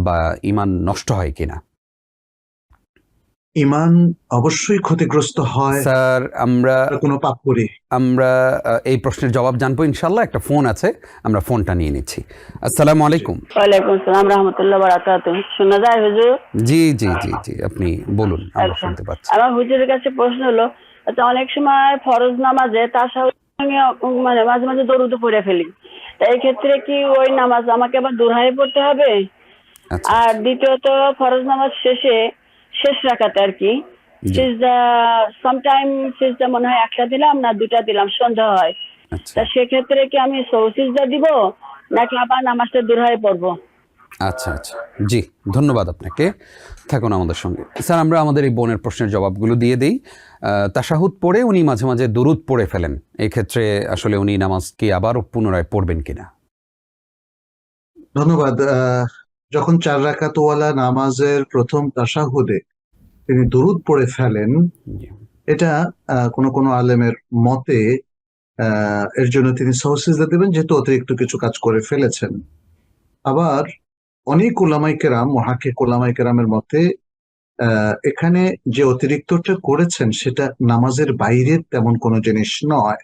A: বা ঈমান নষ্ট হয় কিনা?
B: ঈমান অবশ্যই ক্ষতিগ্রস্ত হয়
A: স্যার, আমরা
B: কোনো পাপ করি।
A: এই প্রশ্নের জবাব জানবো ইনশাআল্লাহ। একটা ফোন আছে, আমরা ফোনটা নিয়ে নিচ্ছি। আসসালামু আলাইকুম।
C: ওয়ালাইকুম আসসালাম রাহমাতুল্লাহ বারাকাতুহু। শোনা যায় হুজুর?
A: জি জি জি জি, আপনি বলুন, আমরা শুনতে পাচ্ছি।
C: আমার হুজুরের কাছে প্রশ্ন হলো, আচ্ছা, অনেক সময় ফরজ নামাজে তাশাহুদ মানে মাঝে মাঝে দরুদ পড়ে ফেলি, এই ক্ষেত্রে কি ওই নামাজ আমাকে আবার দুরহায়ে পড়তে হবে?
A: আচ্ছা,
C: আর দ্বিতীয়ত, ফরজ নামাজ শেষে শেষ রাকাতে আর কি সিজদা, সামটাইম সিজদা মনে হয় একটা দিলাম না দুটা দিলাম, সন্ধ্যা হয়,
A: আচ্ছা
C: তা সেক্ষেত্রে কি আমি সিজদা দিব নাকি আবার নামাজটা দুরহায়ে পড়বো?
A: আচ্ছা আচ্ছা, জি, ধন্যবাদ আপনাকে। থাকুন আমাদের সঙ্গে। স্যার, আমরা আমাদের এই বোনের প্রশ্নের জবাবগুলো দিয়ে দিই। তাশাহুদ পড়ে উনি মাঝে মাঝে দুরুদ পড়ে ফেলেন, এই ক্ষেত্রে আসলে উনি নামাজ কি আবারও পুনরায় পড়বেন কিনা?
B: ধন্যবাদ। যখন 4 রাকাত ওয়ালা নামাজের প্রথম তাশাহুদে তিনি দুরুদ পড়ে ফেলেন, এটা কোনো আলেমের মতে এর জন্য তিনি সিজদা দেবেন, যেহেতু অতিরিক্ত কিছু কাজ করে ফেলেছেন। আবার অনেক উলামায়ে কেরাম, মুহাক্কিক উলামায়ে কেরামের মতে এখানে যে অতিরিক্তটা করেছেন সেটা নামাজের বাইরে তেমন কোনো জিনিস নয়।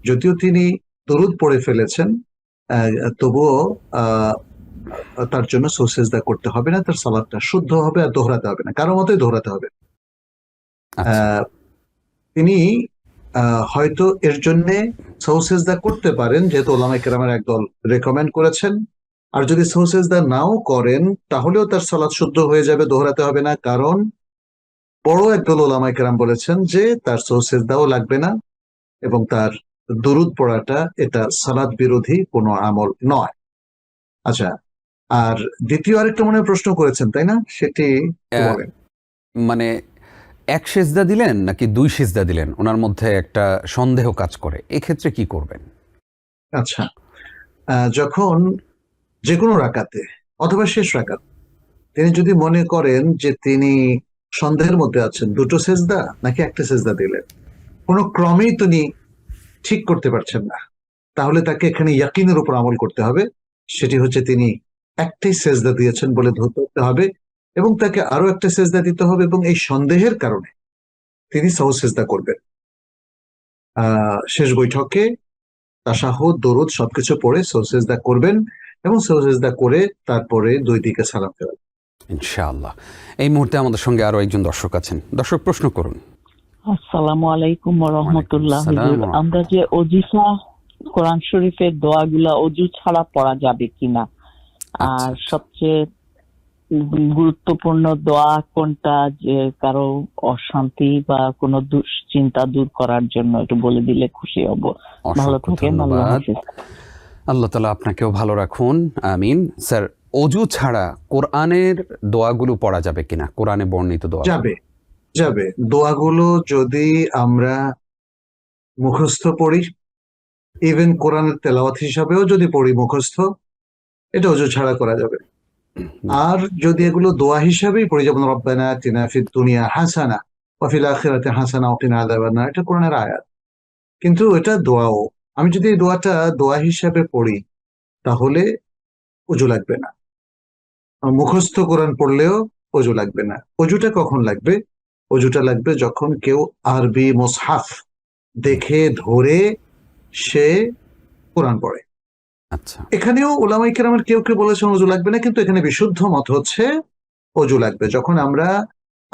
B: যদিও তিনি দরুদ পড়ে ফেলেছেন, তবুও তার জন্য সিজদা করতে হবে না, তার সালাতটা শুদ্ধ হবে আর দোহরাতে হবে না, কারো মতোই দোহরাতে হবে। তিনি হয়তো এর জন্য সিজদা করতে পারেন, যেহেতু উলামায়ে কেরামের একদল রেকমেন্ড করেছেন। আর যদি সহু সেজদা নাও করেন তাহলেও তার সালাত শুদ্ধ হয়ে যাবে, দোহরাতে হবে না। কারণ বড় একদল ওলামায়ে কেরাম বলেছেন যে তার সহু সেজদাও লাগবে না এবং তার দুরুদ পড়াটা এটা সালাত বিরোধী কোনো আমল নয়। আচ্ছা, আর দ্বিতীয় আরেকটা মনে হয় প্রশ্ন করেছেন, তাই না? সেটি একটু
A: আহ,
B: বলেন।
A: মানে এক সেজদা দিলেন নাকি দুই সেজদা দিলেন, ওনার মধ্যে একটা সন্দেহ কাজ করে, এক্ষেত্রে কি করবেন?
B: আচ্ছা, যখন যে কোনো রাকাতে অথবা শেষ রাকাত তিনি যদি মনে করেন যে তিনি সন্দেহের মধ্যে আছেন দুটো সেজদা নাকি একটা সেজদা দিলেন, কোনো ক্রমেই তিনি ঠিক করতে পারছেন না, তাহলে তাকে এখানে ইয়াকিনের উপর আমল করতে হবে। সেটি হচ্ছে তিনি একটাই সেজদা দিয়েছেন বলে ধরতে হবে এবং তাকে আরো একটা সেজদা দিতে হবে, এবং এই সন্দেহের কারণে তিনি সহজ সেজদা করবেন। শেষ বৈঠকে তাশাহুদ দরুদ সবকিছু পড়ে সহজ সেজদা করবেন এবং সহজ সেজদা করে তারপরে দুই দিকে সালাম ফেরাবেন।
A: ইনশাআল্লাহ। এই মুহূর্তে আমাদের সঙ্গে আরো একজন দর্শক আছেন। দর্শক, প্রশ্ন করুন।
D: আসসালামু আলাইকুম ওয়া রাহমাতুল্লাহ।
A: ওয়ালাইকুম আসসালাম
D: হুজুর,
A: ওয়া
D: আমরা যে অজিফা কোরআন শরীফের দোয়াগুলা অজু ছাড়া পড়া যাবে কিনা, আর
A: আচ্ছা।
D: সবচেয়ে গুরুত্বপূর্ণ দোয়া কোনটা, যে কারো অশান্তি বা কোনো দুশ্চিন্তা দূর করার জন্য একটু বলে দিলে খুশি হব। ভালো
A: অসংখ্য
D: থাকেন, আল্লাহ
A: ধন্যবাদ।
D: হাফেজ।
A: আল্লাহ তাআলা আপনাকেও ভালো রাখুন, আমিন। স্যার, অজু ছাড়া কোরআনের দোয়াগুলো পড়া যাবে কিনা, কোরআনে বর্ণিত দোয়া?
B: যাবে, যাবে। দোয়াগুলো যদি আমরা মুখস্থ পড়ি, ইভেন কোরআনের তেলাওয়াত হিসাবেও যদি পড়ি মুখস্থ, এটা ওযু ছাড়া করা যাবে। আর যদি এগুলো দোয়া হিসাবেই পড়ি, যেমন রব্বানা আতিনা ফিদ দুনিয়া হাসানা ওয়া ফিল আখিরাতি হাসানা ওয়া কিনা আযাবান্নার, এটা কোরআনের আয়াত, কিন্তু এটা দোয়াও। আমি যদি এই দোয়াটা দোয়া হিসাবে পড়ি তাহলে ওযু লাগবে না। মুখস্থ কোরআন পড়লেও ওযু লাগবে না। ওযুটা কখন লাগবে? ওযুটা লাগবে যখন কেউ আরবি মুসহাফ দেখে ধরে সে কোরআন পড়ে।
A: আচ্ছা।
B: এখানেও উলামায়ে কেরামের কেউ কেউ বলেছেন ওযু লাগবে না, কিন্তু এখানে বিশুদ্ধ মত হচ্ছে ওযু লাগবে। যখন আমরা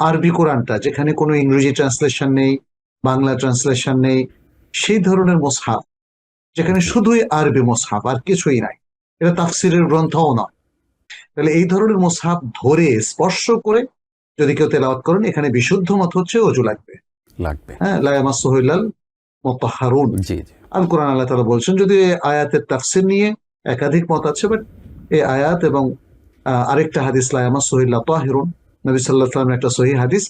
B: আরবি কোরআনটা, যেখানে কোনো ইংরেজি ট্রান্সলেশন নেই, বাংলা ট্রান্সলেশন নেই, সেই ধরনের মুসহাফ, যেখানে শুধুই আরবি মুসহাফ আর কিছুই নাই, এটা তাফসিরের গ্রন্থও নয়, তাহলে এই ধরনের মুসহাফ ধরে স্পর্শ করে যদি কেউ তেলাওয়াত করেন, এখানে বিশুদ্ধ মত হচ্ছে ওযু লাগবে।
A: লাগবে।
B: হ্যাঁ, লা ইয়ামাসসুহু ইল্লাল মুতাহহারুন।
A: জি জি।
B: আল কোরআন আল্লাহ তাআলা বলছেন, যদি এই আয়াতের তাফসীর নিয়ে একাধিক মত আছে, বাট এই আয়াত এবং আরেকটা হাদিস লা ইয়ামাসসুহু ইল্লা তাহিরুন, নবী সাল্লাল্লাহু আলাইহি ওয়াসাল্লামের একটা সহিহ হাদিস,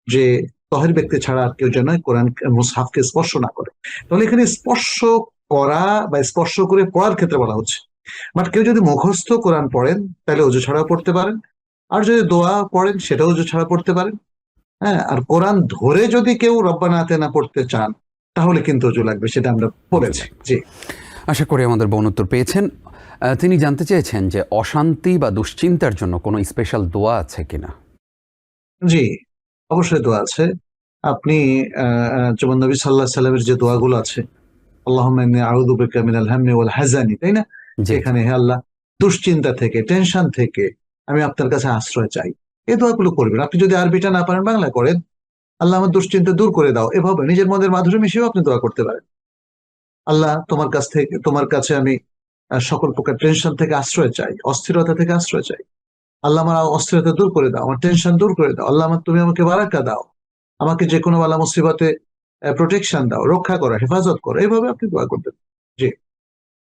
B: যে তাহির ব্যক্তি ছাড়া আর কেউ যেন কোরআন মুসহাফকে স্পর্শ না করে। তাহলে এখানে স্পর্শ করা বা স্পর্শ করে পড়ার ক্ষেত্রে বলা হচ্ছে। বাট কেউ যদি মুখস্থ কোরআন পড়েন তাহলে ওযু ছাড়াও পড়তে পারেন, আর যদি দোয়া পড়েন সেটাও ওযু ছাড়া পড়তে পারেন। হ্যাঁ, আর কোরআন ধরে যদি কেউ রব্বানা আতিনা পড়তে চান তাহলে কিন্তু ওযু লাগবে, সেটা আমরা বলেছি। জি,
A: আশা করি আমাদের বোন উত্তর পেয়েছেন। তিনি জানতে চেয়েছেন যে অশান্তি বা দুশ্চিন্তার জন্য কোনো স্পেশাল দোয়া আছে কিনা?
B: জি, অবশ্যই দোয়া আছে। আপনি যেমন নবী সাল্লাল্লাহু আলাইহি সাল্লামের যে দোয়াগুলো আছে, আল্লাহুম্মা ইন্নী আউযু বিকা মিনাল হাম্মি ওয়াল হাযানি, তাই না?
A: জি।
B: এখানে হে আল্লাহ, দুশ্চিন্তা থেকে, টেনশন থেকে আমি আপনার কাছে আশ্রয় চাই, এই দোয়াগুলো করবেন। আপনি যদি আরবিটা না পারেন, বাংলা করেন, আল্লাহ আমার দুশ্চিন্তা দূর করে দাও, এভাবে নিজের মনের মাধুরী মিশিয়েও আপনি দোয়া করতে পারেন। আল্লাহ, তোমার কাছে আমি সকল প্রকার টেনশন থেকে আশ্রয় চাই, অস্থিরতা থেকে আশ্রয় চাই। আল্লাহ, আমার অস্থিরতা দূর করে দাও, আমার টেনশন দূর করে দাও। আল্লাহ, তুমি আমাকে বারাকা দাও, আমাকে যে কোনো বালা মুসিবতে প্রোটেকশন দাও, রক্ষা করো, হেফাজত করো, এইভাবে আপনি দোয়া করবেন। জি,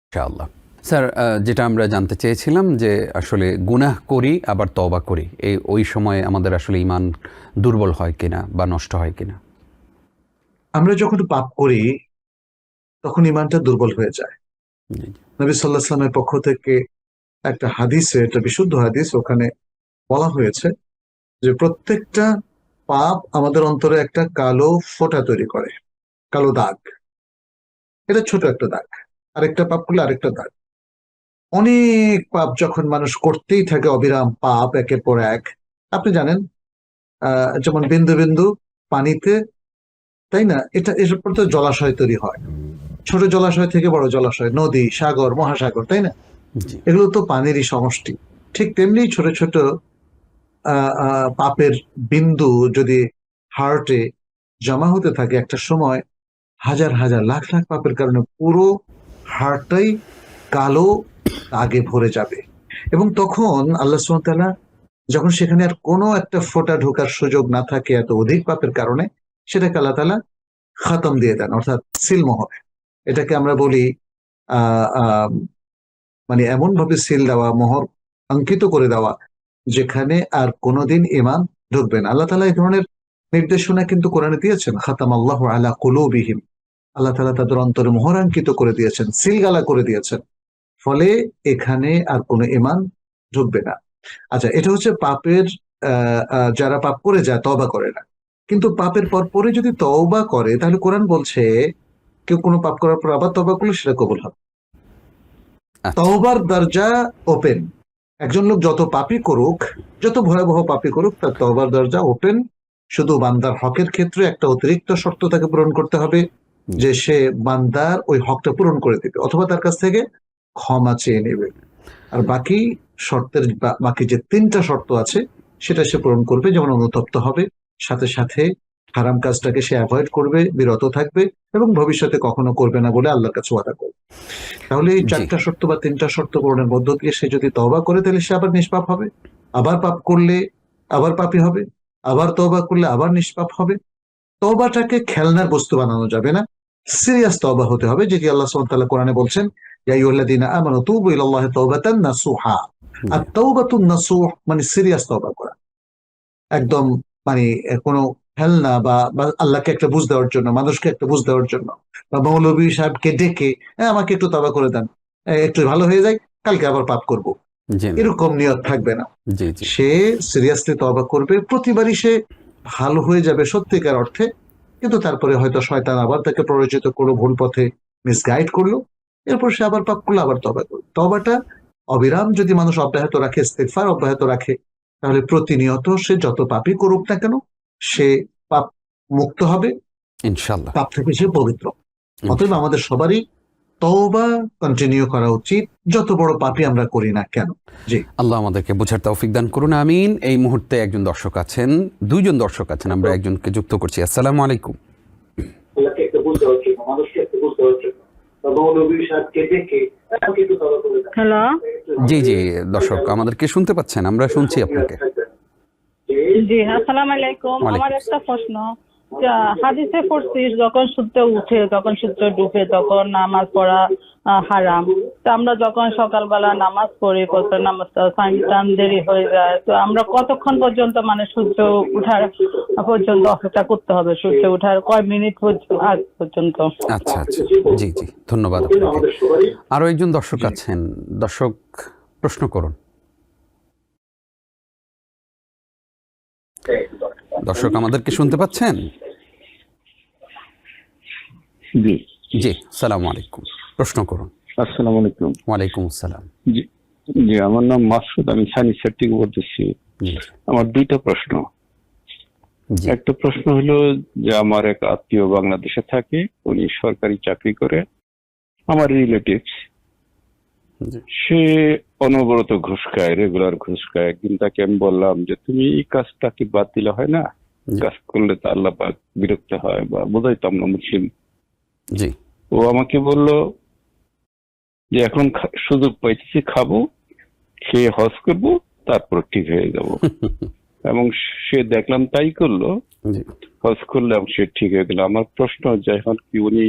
A: ইনশাআল্লাহ। স্যার, যেটা আমরা জানতে চেয়েছিলাম যে আসলে গুনাহ করি আবার তওবা করি, ওই সময় আমাদের আসলে ঈমান দুর্বল হয় কিনা বা নষ্ট হয় কিনা?
B: আমরা যখন পাপ করি তখন ঈমানটা দুর্বল হয়ে যায়।
A: জি, জি।
B: নবী সাল্লাল্লাহু আলাইহি ওয়াসাল্লামের পক্ষ থেকে একটা হাদিসে, এটা বিশুদ্ধ হাদিস, ওখানে বলা হয়েছে যে প্রত্যেকটা পাপ আমাদের অন্তরে একটা কালো ফোঁটা তৈরি করে, কালো দাগ। এটা ছোট একটা দাগ, আরেকটা পাপ করলে আরেকটা দাগ। অনেক পাপ যখন মানুষ করতেই থাকে, অবিরাম পাপ একের পর এক, আপনি জানেন যেমন বিন্দু বিন্দু পানিতে, তাই না, এর পর তো জলাশয় তৈরি হয়, ছোট জলাশয় থেকে বড় জলাশয়, নদী, সাগর, মহাসাগর, তাই না?
A: জি।
B: এগুলো তো পানিরই সমষ্টি। ঠিক তেমনি ছোট ছোট পাপের বিন্দু যদি হার্টে জমা হতে থাকে, একটা সময় হাজার হাজার লাখ লাখ পাপের কারণে পুরো হার্টটাই কালো দাগে ভরে যাবে। এবং তখন আল্লাহ সুবহানাহু ওয়া তাআলা যখন সেখানে আর কোনো একটা ফোঁটা ঢোকার সুযোগ না থাকে এত অধিক পাপের কারণে, সেটাকে আল্লাহ তাআলা খাতম দিয়ে দেন, অর্থাৎ সিলমোহর। এটাকে আমরা বলি আহ আহ মানে এমন ভাবে সিল দেওয়া, মোহর অঙ্কিত করে দেওয়া, যেখানে আর কোনোদিন ঈমান ঢুকবে না। আল্লাহ তাআলা এই ধরনের নির্দেশনা কিন্তু কোরআনে দিয়েছেন, খাতামাল্লাহু আলা কুলুবিহিম, আল্লাহ তাআলা তাদের অন্তরে মোহরাঙ্কিত করে দিয়েছেন, সিলগালা করে দিয়েছেন। ফলে এখানে আর কোনো ঈমান ঢুকবে না। আচ্ছা, এটা হচ্ছে পাপের যারা পাপ করে যায় তওবা করে না। কিন্তু পাপের পর পরে যদি তওবা করে, তাহলে কোরআন বলছে কেউ কোনো পাপ করার পর আবার তওবা করলে সেটা কবুল হবে।
A: আচ্ছা,
B: তওবার দরজা ওপেন। একজন লোক যত পাপই করুক, যত ভয়াবহ পাপই করুক, তার তওবার দরজা ওপেন। শুধু বান্দার হকের ক্ষেত্রে একটা অতিরিক্ত শর্ত তাকে পূরণ করতে হবে, যে সে বান্দার ওই হকটা পূরণ করে দিবে অথবা তার কাছ থেকে ক্ষমা চেয়ে নেবে। আর বাকি শর্তের বাকি যে 3টা শর্ত আছে সেটা সে পূরণ করবে, যেমন অনুতপ্ত হবে, সাথে সাথে হারাম কাজটাকে সে অ্যাভয়েড করবে, বিরত থাকবে, এবং ভবিষ্যতে কখনো করবে না বলে আল্লাহর কাছে ওয়াদা করবে। তাহলে এই
A: জি
B: 4টা শর্ত বা 3টা শর্ত পূরণের মধ্য দিয়ে সে যদি তওবা করে, তাহলে সে আবার নিষ্পাপ হবে। আবার পাপ করলে আবার পাপী হবে, আবার তওবা করলে আবার নিষ্পাপ হবে। তওবাটাকে খেলনার বস্তু বানানো যাবে না, সিরিয়াস তওবা হতে হবে, যেটি আল্লাহ সুবহানাহু ওয়া তাআলা কোরআনে বলছেন, ইয়া আইয়ুহাল্লাযীনা আমানু তুবু ইলাল্লাহি তাওবাতান নাসুহা। আর তাওবাতুন নাসুহ মানে সিরিয়াস তওবা করা, একদম মানে কোনো খেলনা বা আল্লাহকে একটা বুঝ দেওয়ার জন্য, মানুষকে একটা বুঝ দেওয়ার জন্য, বা মৌলভী সাহেবকে ডেকে আমাকে একটু তওবা করে দেন, একটু ভালো হয়ে যায়, কালকে আবার পাপ করব,
A: জি না,
B: এরকম নিয়ত থাকবে না।
A: জি জি
B: সে সিরিয়াসলি তওবা করবে, প্রতিবারই সে ভালো হয়ে যাবে সত্যিকার অর্থে। কিন্তু তারপরে হয়তো শয়তান আবার তাকে প্ররোচিত করলো, ভুল পথে মিসগাইড করলো, এরপর সে আবার পাপ করলো, আবার তওবা করলো। তওবাটা অবিরাম যদি মানুষ অব্যাহত রাখে, ইস্তিগফার অব্যাহত রাখে, তাহলে প্রতিনিয়ত সে যত পাপই করুক না কেন, সে পাপ মুক্ত হবে,
A: ইনশাল্লাহ।
B: পাপ থেকে সে পবিত্র। অতএব আমাদের সবারই তওবা কন্টিনিউ করা উচিত, যত বড় পাপই আমরা করি না কেন। জি,
A: আল্লাহ আমাদেরকে বোঝার তৌফিক দান করুন, আমিন। এই মুহূর্তে একজন দর্শক আছেন, 2জন দর্শক আছেন, আমরা একজনকে যুক্ত করছি। আসসালামু আলাইকুম।
B: আল্লাহকে একটা বুঝ দেওয়ার জন্য, মানুষকে একটা বুঝ দেওয়ার জন্য, বা মৌলভী সাহেবকে ডেকে আমাকে একটু তওবা করে দেন।
C: হ্যালো,
A: জি জি দর্শক, আমাদেরকে শুনতে পাচ্ছেন? আমরা শুনছি আপনাকে।
C: জি আসসালামু আলাইকুম।
A: ওয়ালাইকুম
C: আমার একটা প্রশ্ন, যে হাদিসে পড়ছি যখন সূর্য উঠে, যখন সূর্য ডুবে, তখন নামাজ পড়া হারাম। তো আমরা যখন সকালবেলা নামাজ পড়ি, ফজর নামাজটা টাইম দেরি হয়ে যায়, তো আমরা কতক্ষণ পর্যন্ত মানে সূর্য উঠার পর্যন্ত অপেক্ষা করতে হবে? সূর্য উঠার কয় মিনিট আগ পর্যন্ত?
A: আচ্ছা আচ্ছা, জি জি, ধন্যবাদ আপনাকে। আরো একজন দর্শক আছেন, দর্শক প্রশ্ন করুন। দর্শক আমাদেরকে শুনতে পাচ্ছেন?
E: জি,
A: জি, সালাম আলাইকুম, প্রশ্ন করুন।
E: আসসালামু আলাইকুম।
A: ওয়ালাইকুম আসসালাম।
E: জি, জি, আমার নাম মাসুদ, আমি সানি সেট থেকে বলতেছি।
A: জি
E: আমার 2টা প্রশ্ন।
A: জি
E: একটা প্রশ্ন হলো যে আমার এক আত্মীয় বাংলাদেশে থাকে, উনি সরকারি চাকরি করে, আমার রিলেটিভস।
A: জি
E: সে অনবরত ঘুষ খায়, রেগুলার ঘুষ খায়। একদিন তাকে আমি বললাম যে তুমি এই কাজটা কি বাদ দিলে হয় না?
A: জি
E: কাজ করলে তো আল্লাহ পাক বিরক্ত হয়, বা বোধহয় তো আমরা মুসলিম।
A: জি
E: ও আমাকে বলল যে এখন সুযোগ পাইতেছি, খাবো, খেয়ে হজ করবো, তারপর ঠিক হয়ে যাব। এবং সে দেখলাম তাই করলো,
A: জি
E: হজ করলো এবং সে ঠিক হয়ে গেল। আমার প্রশ্ন হচ্ছে এখন কি উনি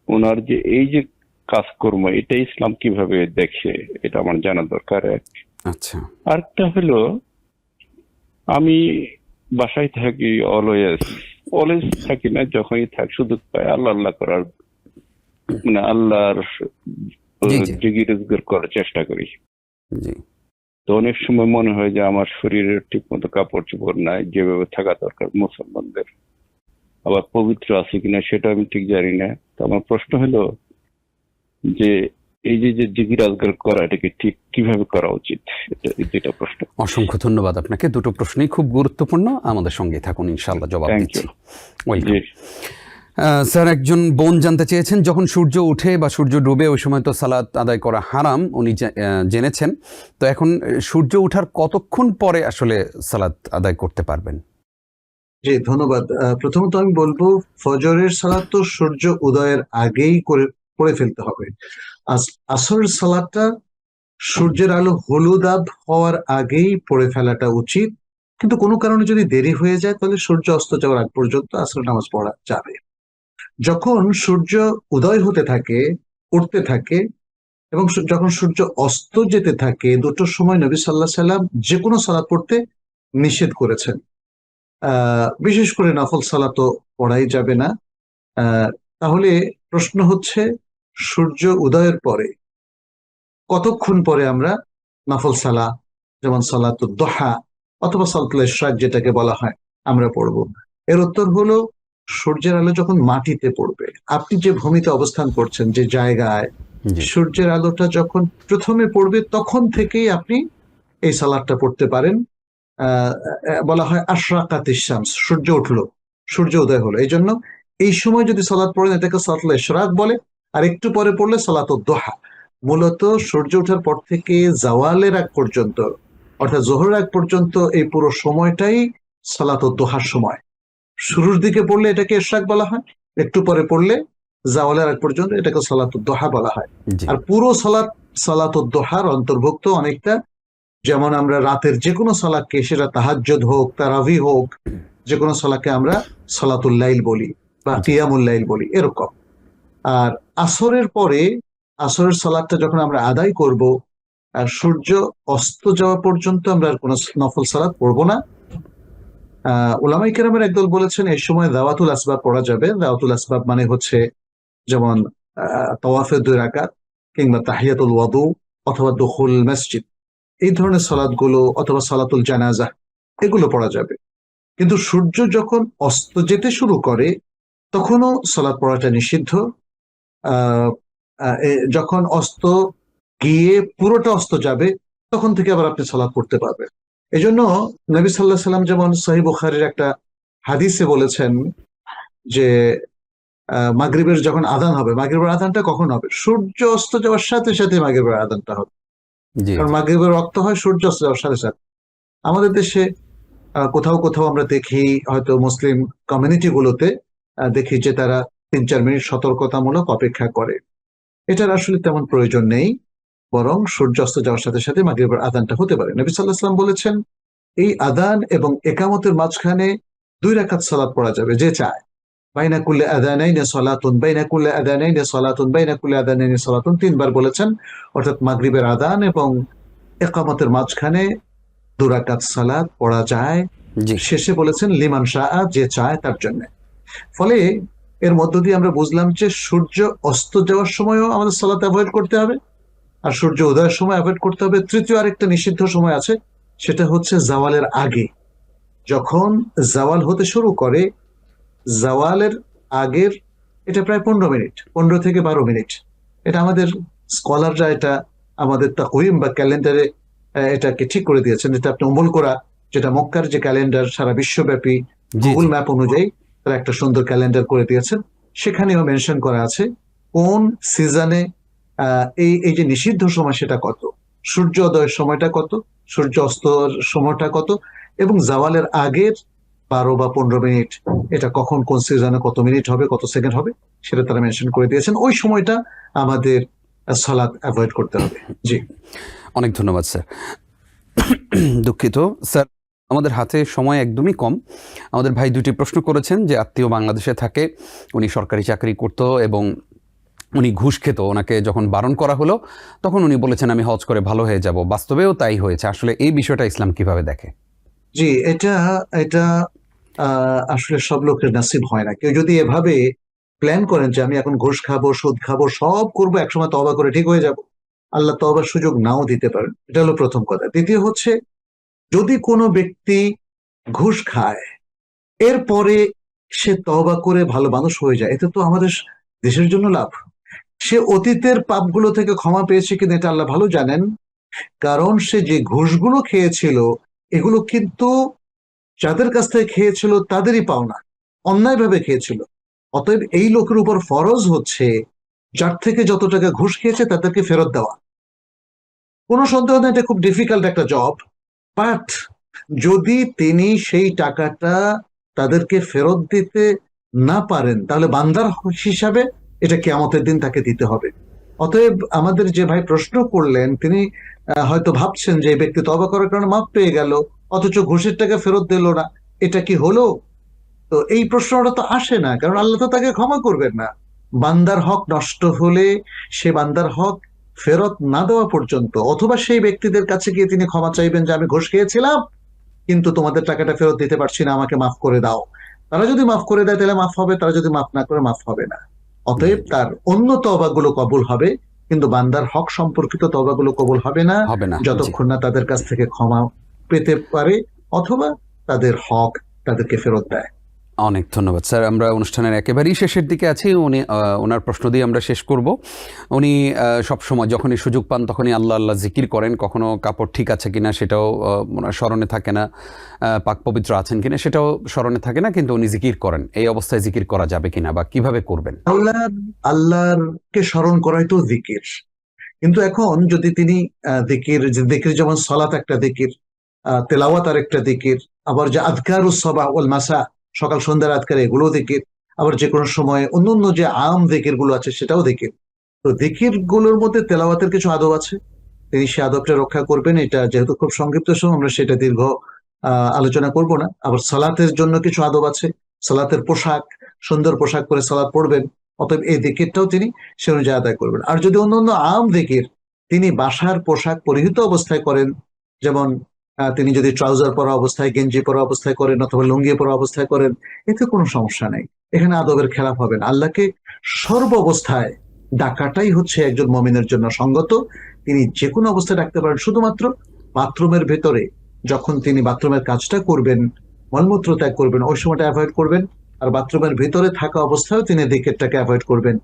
E: ওনার যে এই যে কাজকর্ম, এটা ইসলাম কিভাবে দেখে, এটা আমার জানা দরকার।
A: আচ্ছা
E: আরেকটা হলো, আমি বাসায় থাকি, অলওয়েজ থাকি না, যখনই থাকি সুযোগ পাই আল্লাহ আল্লাহ করার, মানে আল্লাহর
A: জি জি
E: রুজি রোজগার করার চেষ্টা করি।
A: জি
E: তো অনেক সময় মনে হয় যে আমার শরীরের ঠিক মতো কাপড় চোপড় নাই, যেভাবে থাকা দরকার মুসলমানদের, আবার পবিত্র আছে কিনা সেটা আমি ঠিক জানি না। তো আমার প্রশ্ন হলো যে এই যে জিগি রোজগার করা, এটাকে ঠিক কিভাবে করা উচিত, এটা প্রশ্ন।
A: অসংখ্য ধন্যবাদ আপনাকে। 2টো প্রশ্নই খুব গুরুত্বপূর্ণ, আমাদের সঙ্গে থাকুন, ইনশাআল্লাহ জবাব
E: Thank
A: দিচ্ছি।
E: you.
A: ওয়েলকাম।
E: জি,
A: স্যার, একজন বোন জানতে চেয়েছেন, যখন সূর্য উঠে বা সূর্য ডুবে ওই সময় তো সালাত আদায় করা হারাম, উনি জেনেছেন। তো এখন সূর্য ওঠার কতক্ষণ পরে আসলে সালাত আদায় করতে পারবেন?
B: জি ধন্যবাদ। প্রথমত আমি বলবো, ফজরের সালাত তো সূর্য উদয়ের আগেই পড়ে ফেলতে হবে। আসরের সালাতটা সূর্যের আলো হলুদাভ হওয়ার আগেই পড়ে ফেলাটা উচিত, কিন্তু কোনো কারণে যদি দেরি হয়ে যায় তাহলে সূর্য অস্ত যাওয়ার আগ পর্যন্ত আসরের নামাজ পড়া যাবে। যখন সূর্য উদয় হতে থাকে, উঠতে থাকে, এবং যখন সূর্য অস্ত যেতে থাকে, দুটোর সময় নবী সাল্লাহ সাল্লাম যে কোনো সালাত পড়তে নিষেধ করেছেন। বিশেষ করে নফল সালাত তো পড়াই যাবে না। তাহলে প্রশ্ন হচ্ছে, সূর্য উদয়ের পরে কতক্ষণ পরে আমরা নফল সালা, যেমন সালাতুদ দুহা অথবা সালাতুল ইশরাক যেটাকে বলা হয়, আমরা পড়ব? এর উত্তর হলো, সূর্যের আলো যখন মাটিতে পড়বে, আপনি যে ভূমিতে অবস্থান করছেন, যে জায়গায়
A: জি
B: সূর্যের আলোটা যখন প্রথমে পড়বে তখন থেকেই আপনি এই সালাদটা পড়তে পারেন। বলা হয় আশরাকাতিশ শামস, সূর্য উঠলো, সূর্য উদয় হলো। এই জন্য এই সময় যদি সালাত পড়েন এটাকে সালাতুল ইশরাক বলে, আর একটু পরে পড়লে সালাতুদ দুহা। মূলত সূর্য ওঠার পর থেকে জাওয়ালের আগ পর্যন্ত, অর্থাৎ জোহরের আগ পর্যন্ত এই পুরো সময়টাই সালাতুদ দুহার সময়। শুরুর দিকে পড়লে এটাকে ইশরাক বলা হয়, একটু পরে পড়লে জাওয়ালের আগ পর্যন্ত এটাকে সালাতুদ দুহা বলা হয়।
A: জি
B: আর পুরো সালাতুদ দুহার অন্তর্ভুক্ত অনেকটা, যেমন আমরা রাতের যে কোনো সালাতকে, সেটা তাহাজ্জুদ হোক, তারাবি হোক, যে কোনো সালাতকে আমরা সালাতুল লাইল বলি বা কিয়ামুল লাইল বলি, এরকম। আর আসরের পরে, আসরের সালাতটা যখন আমরা আদায় করব, আর সূর্য অস্ত যাওয়া পর্যন্ত আমরা আর কোনো নফল সালাত পড়বো না। উলামায়ে কেরামের একদল বলেছেন এই সময় দাওয়াতুল আসবাব পড়া যাবে। দাওয়াতুল আসবাব মানে হচ্ছে যেমন তাওয়াফের 2 রাকাত, কিংবা তাহিয়াতুল ওয়াদু, অথবা দুখুল মসজিদ, এই ধরনের সালাতগুলো, অথবা সালাতুল জানাজা, এগুলো পড়া যাবে। কিন্তু সূর্য যখন অস্ত যেতে শুরু করে তখনও সালাত পড়াটা নিষিদ্ধ। যখন অস্ত গিয়ে পুরোটা অস্ত যাবে তখন থেকে আবার আপনি সালাত পড়তে পারবেন। এই জন্য নবী সাল্লাল্লাহু আলাইহি সাল্লাম যেমন সহিহ বুখারীর একটা হাদিসে বলেছেন যে মাগরিবের যখন আযান হবে, মাগরিবের আযানটা কখন হবে? সূর্য অস্ত যাওয়ার সাথে সাথে মাগরিবের আযানটা হবে।
A: জি
B: কারণ মাগরিবের রক্ত হয় সূর্য অস্ত যাওয়ার সাথে সাথে। আমাদের দেশে কোথাও কোথাও আমরা দেখি, হয়তো মুসলিম কমিউনিটি গুলোতে দেখি যে তারা 3-4 মিনিট সতর্কতামূলক অপেক্ষা করে। এটার আসলে তেমন প্রয়োজন নেই, বরং সূর্য অস্ত যাওয়ার সাথে সাথে মাগরিবের আযানটা হতে পারে। নবী সাল্লাল্লাহু আলাইহি ওয়াসাল্লাম বলেছেন, এই আযান এবং ইকামতের মাঝখানে 2 রাকাত সালাত পড়া যাবে যে চায়। বাইনা কুল্লি আযানাইনি সালাতুন, বাইনা কুল্লি আযানাইনি সালাতুন, বাইনা কুল্লি আযানাইনি সালাতুন, 3 বার বলেছেন। অর্থাৎ মাগরিবের আযান এবং ইকামতের মাঝখানে 2 রাকাত সালাত পড়া যায়।
A: জি
B: শেষে বলেছেন লিমান শাআ, যে চায় তার জন্য। ফলে এর মধ্য দিয়ে আমরা বুঝলাম যে সূর্য অস্ত যাওয়ার সময়ও আমাদের সালাত অ্যাভয়েড করতে হবে, আর সূর্য উদয়ের সময় অ্যাভয়েড করতে হবে। তৃতীয় আরেকটা নিষিদ্ধ সময় আছে, সেটা হচ্ছে জাওয়ালের আগে। যখন জাওয়াল হতে শুরু করে, জাওয়ালের আগের, এটা প্রায় 15 মিনিট, 15 থেকে 12 মিনিট। এটা আমাদের স্কলাররা, এটা আমাদের তাকওয়িম বা ক্যালেন্ডারে এটাকে ঠিক করে দিয়েছেন। এটা আপনি অমল করা, যেটা মক্কার যে ক্যালেন্ডার সারা বিশ্বব্যাপী
A: জি
B: গুগল ম্যাপ অনুযায়ী তারা একটা সুন্দর ক্যালেন্ডার করে দিয়েছেন। সেখানেও মেনশন করা আছে কোন সিজনে এই যে নিষিদ্ধ সময় সেটা কত, সূর্য উদয়ের সময়টা কত, সূর্য অস্তর সময়টা কত, এবং জাওয়ালের আগের 12 বা 15 মিনিট, এটা কখন, কোন সিজনে কত মিনিট হবে, কত সেকেন্ড হবে, সেটা তারা মেনশন করে দিয়েছেন। ওই সময়টা আমাদের সালাত অ্যাভয়েড করতে হবে। জি,
A: অনেক ধন্যবাদ স্যার। দুঃখিত স্যার, আমাদের হাতে সময় একদমই কম। আমাদের ভাই 2টি প্রশ্ন করেছেন যে আত্মীয় বাংলাদেশে থাকে, উনি সরকারি চাকরি করত এবং উনি ঘুষ খেত। ওনাকে যখন বারণ করা হলো তখন উনি বলেছেন আমি হজ করে ভালো হয়ে যাব। বাস্তবেও তাই হয়েছে। আসলে এই বিষয়টা ইসলাম কিভাবে দেখে?
B: জি, এটা এটা আসলে সব লোকের নাসিব হয় না। কেউ যদি এভাবে প্ল্যান করেন যে আমি এখন ঘুষ খাবো, সুদ খাবো, সব করবো, একসময় তওবা করে ঠিক হয়ে যাব, আল্লাহ তওবার সুযোগ নাও দিতে পারেন। এটা হলো প্রথম কথা। দ্বিতীয় হচ্ছে, যদি কোনো ব্যক্তি ঘুষ খায়, এরপরে সে তওবা করে ভালো মানুষ হয়ে যায়, এটা তো আমাদের দেশের জন্য লাভ। সে অতীতের পাপগুলো থেকে ক্ষমা পেয়েছে কিনা এটা আল্লাহ ভালো জানেন, কারণ সে যে ঘুষগুলো খেয়েছিল এগুলো কিন্তু যাদের কাছ থেকে খেয়েছিল তাদেরই পাওনা, অন্যায়ভাবে খেয়েছিল। অতএব এই লোকের উপর ফরজ হচ্ছে যার থেকে যত টাকা ঘুষ খেয়েছে তাদেরকে ফেরত দেওয়া। কোনো সন্দেহ নেই, এটা খুব ডিফিকাল্ট একটা জব, বাট যদি তিনি সেই টাকাটা তাদেরকে ফেরত দিতে না পারেন, তাহলে বান্দার হিসাবে এটা কিয়ামতের দিন তাকে দিতে হবে। অতএব আমাদের যে ভাই প্রশ্ন করলেন তিনি হয়তো ভাবছেন যে এই ব্যক্তি তওবা করার কারণে মাফ পেয়ে গেল, অথচ ঘুষের টাকা ফেরত দিল না, এটা কি হলো? তো এই প্রশ্নটা তো আসে না, কারণ আল্লাহ তো তাকে ক্ষমা করবেন না। বান্দার হক নষ্ট হলে সে বান্দার হক ফেরত না দেওয়া পর্যন্ত, অথবা সেই ব্যক্তিদের কাছে গিয়ে তিনি ক্ষমা চাইবেন যে আমি ঘুষ খেয়েছিলাম কিন্তু তোমাদের টাকাটা ফেরত দিতে পারছি না, আমাকে মাফ করে দাও। তারা যদি মাফ করে দেয় তাহলে মাফ হবে, তারা যদি মাফ না করে মাফ হবে না। অতএব তার অন্য তওবাগুলো কবুল হবে, কিন্তু বান্দার হক সম্পর্কিত তওবাগুলো কবুল হবে না যতক্ষণ না তাদের কাছ থেকে ক্ষমা পেতে পারে অথবা তাদের হক তাদেরকে ফেরত দেয়।
A: অনেক ধন্যবাদ স্যার। আমরা অনুষ্ঠানের একেবারেই শেষের দিকে আছি। ওনার প্রশ্ন দিয়ে আমরা শেষ করব। উনি সবসময় যখনই সুযোগ পান তখনই আল্লাহ আল্লাহ জিকির করেন। কখনো কাপড় ঠিক আছে কিনা সেটাও ওনার স্মরণে থাকে না, পাক পবিত্র আছেন কিনা সেটাও স্মরণে থাকে না, কিন্তু উনি জিকির করেন। এই অবস্থায় জিকির করা যাবে কিনা বা কিভাবে করবেন?
B: আল্লাহকে স্মরণ করাই তো জিকির। কিন্তু এখন যদি তিনি জিকির যেমন সালাত একটা জিকির, তেলাওয়াত আর একটা জিকির, আবার যে আযকারুস সাবাহ ওয়াল মাসা সকাল সন্ধ্যার আজকার এগুলো জিকির, আবার যে কোনো সময় অন্য যে আম জিকির গুলো আছে সেটাও জিকির। তো জিকির গুলোর মধ্যে তেলাওয়াতের কিছু আদব আছে, তিনি সে আদবটা রক্ষা করবেন। এটা যেহেতু খুব সংক্ষিপ্ত সময় আমরা সেটা দীর্ঘ আলোচনা করব না। আবার সালাতের জন্য কিছু আদব আছে, সালাতের পোশাক, সুন্দর পোশাক পরে সালাত পড়বেন। অতএব এই জিকিরটাও তিনি সে অনুযায়ী আদায় করবেন। আর যদি অন্য আম জিকির তিনি বাসার পোশাক পরিহিত অবস্থায় করেন, যেমন তিনি যদি ট্রাউজার পরা অবস্থায়, গেঞ্জি পরা অবস্থায় করেন অথবা লুঙ্গি পরা অবস্থায় করেন, এতে কোনো সমস্যা নেই। এখানে আদবের খেলাফ হবে না। আল্লাহকে সর্ব অবস্থায় ডাকাটাই হচ্ছে একজন মুমিনের জন্য সঙ্গত। তিনি যে কোনো অবস্থায় ডাকতে পারেন, শুধুমাত্র বাথরুমের ভেতরে যখন তিনি বাথরুমের কাজটা করবেন, মলমূত্র ত্যাগ করবেন, ওই সময়টা অ্যাভয়েড করবেন। আর বাথরুমের ভিতরে থাকা অবস্থায়ও তিনি দিকেরটাকে অ্যাভয়েড করবেন।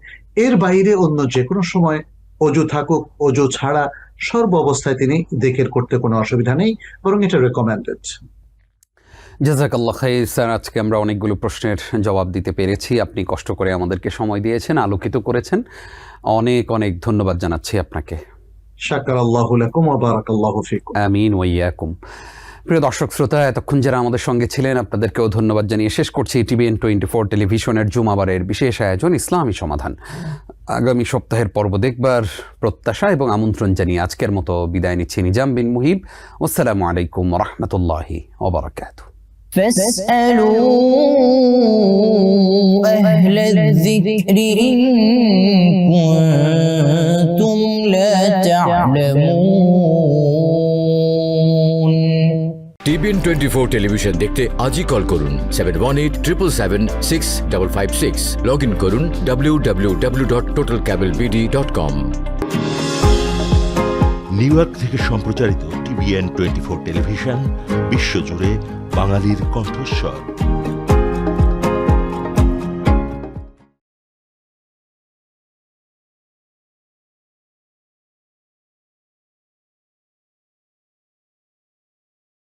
B: এর বাইরে অন্য যে কোনো সময়, অজু থাকুক অজু ছাড়া, সর্ব অবস্থায় তিনি দিকের করতে কোনো অসুবিধা নেই, বরং এটা রেকমেন্ডেড।
A: জাযাকাল্লাহ খাইর স্যার। আজকে আমরা অনেকগুলো প্রশ্নের জবাব দিতে পেরেছি। আপনি কষ্ট করে আমাদেরকে সময় দিয়েছেন, আলোকিত করেছেন। অনেক অনেক ধন্যবাদ জানাচ্ছি আপনাকে।
B: শাকারাল্লাহু লাকুম ওয়া বারাকাল্লাহু ফিকুম।
A: আমিন ওয়া ইয়াকুম। প্রিয় দর্শক শ্রোতা, এতক্ষণ যারা আমাদের সঙ্গে ছিলেন আপনাদেরকেও ধন্যবাদ জানিয়ে শেষ করছি TVN 24 টেলিভিশনের জুমাবারের বিশেষ আয়োজন ইসলামী সমাধান। আগামী সপ্তাহের পর্ব দেখবার প্রত্যাশা এবং আমন্ত্রণ জানিয়ে আজকের মতো বিদায় নিচ্ছি। নিজাম বিন মুহিব। আসসালামু আলাইকুম ওয়া রাহমাতুল্লাহি ওয়া বারাকাতুহু।
F: فاسألوا أهل الذكر إن كنتم لا تعلمون।
G: TVN 24 টেলিভিশন দেখতে আজই কল করুন 7187776556। লগ ইন করুন www.totalcablebd.com।
H: নিউ ইয়র্ক থেকে সম্প্রচারিত TVN 24 টেলিভিশন বিশ্বজুড়ে বাঙালির কণ্ঠস্বর।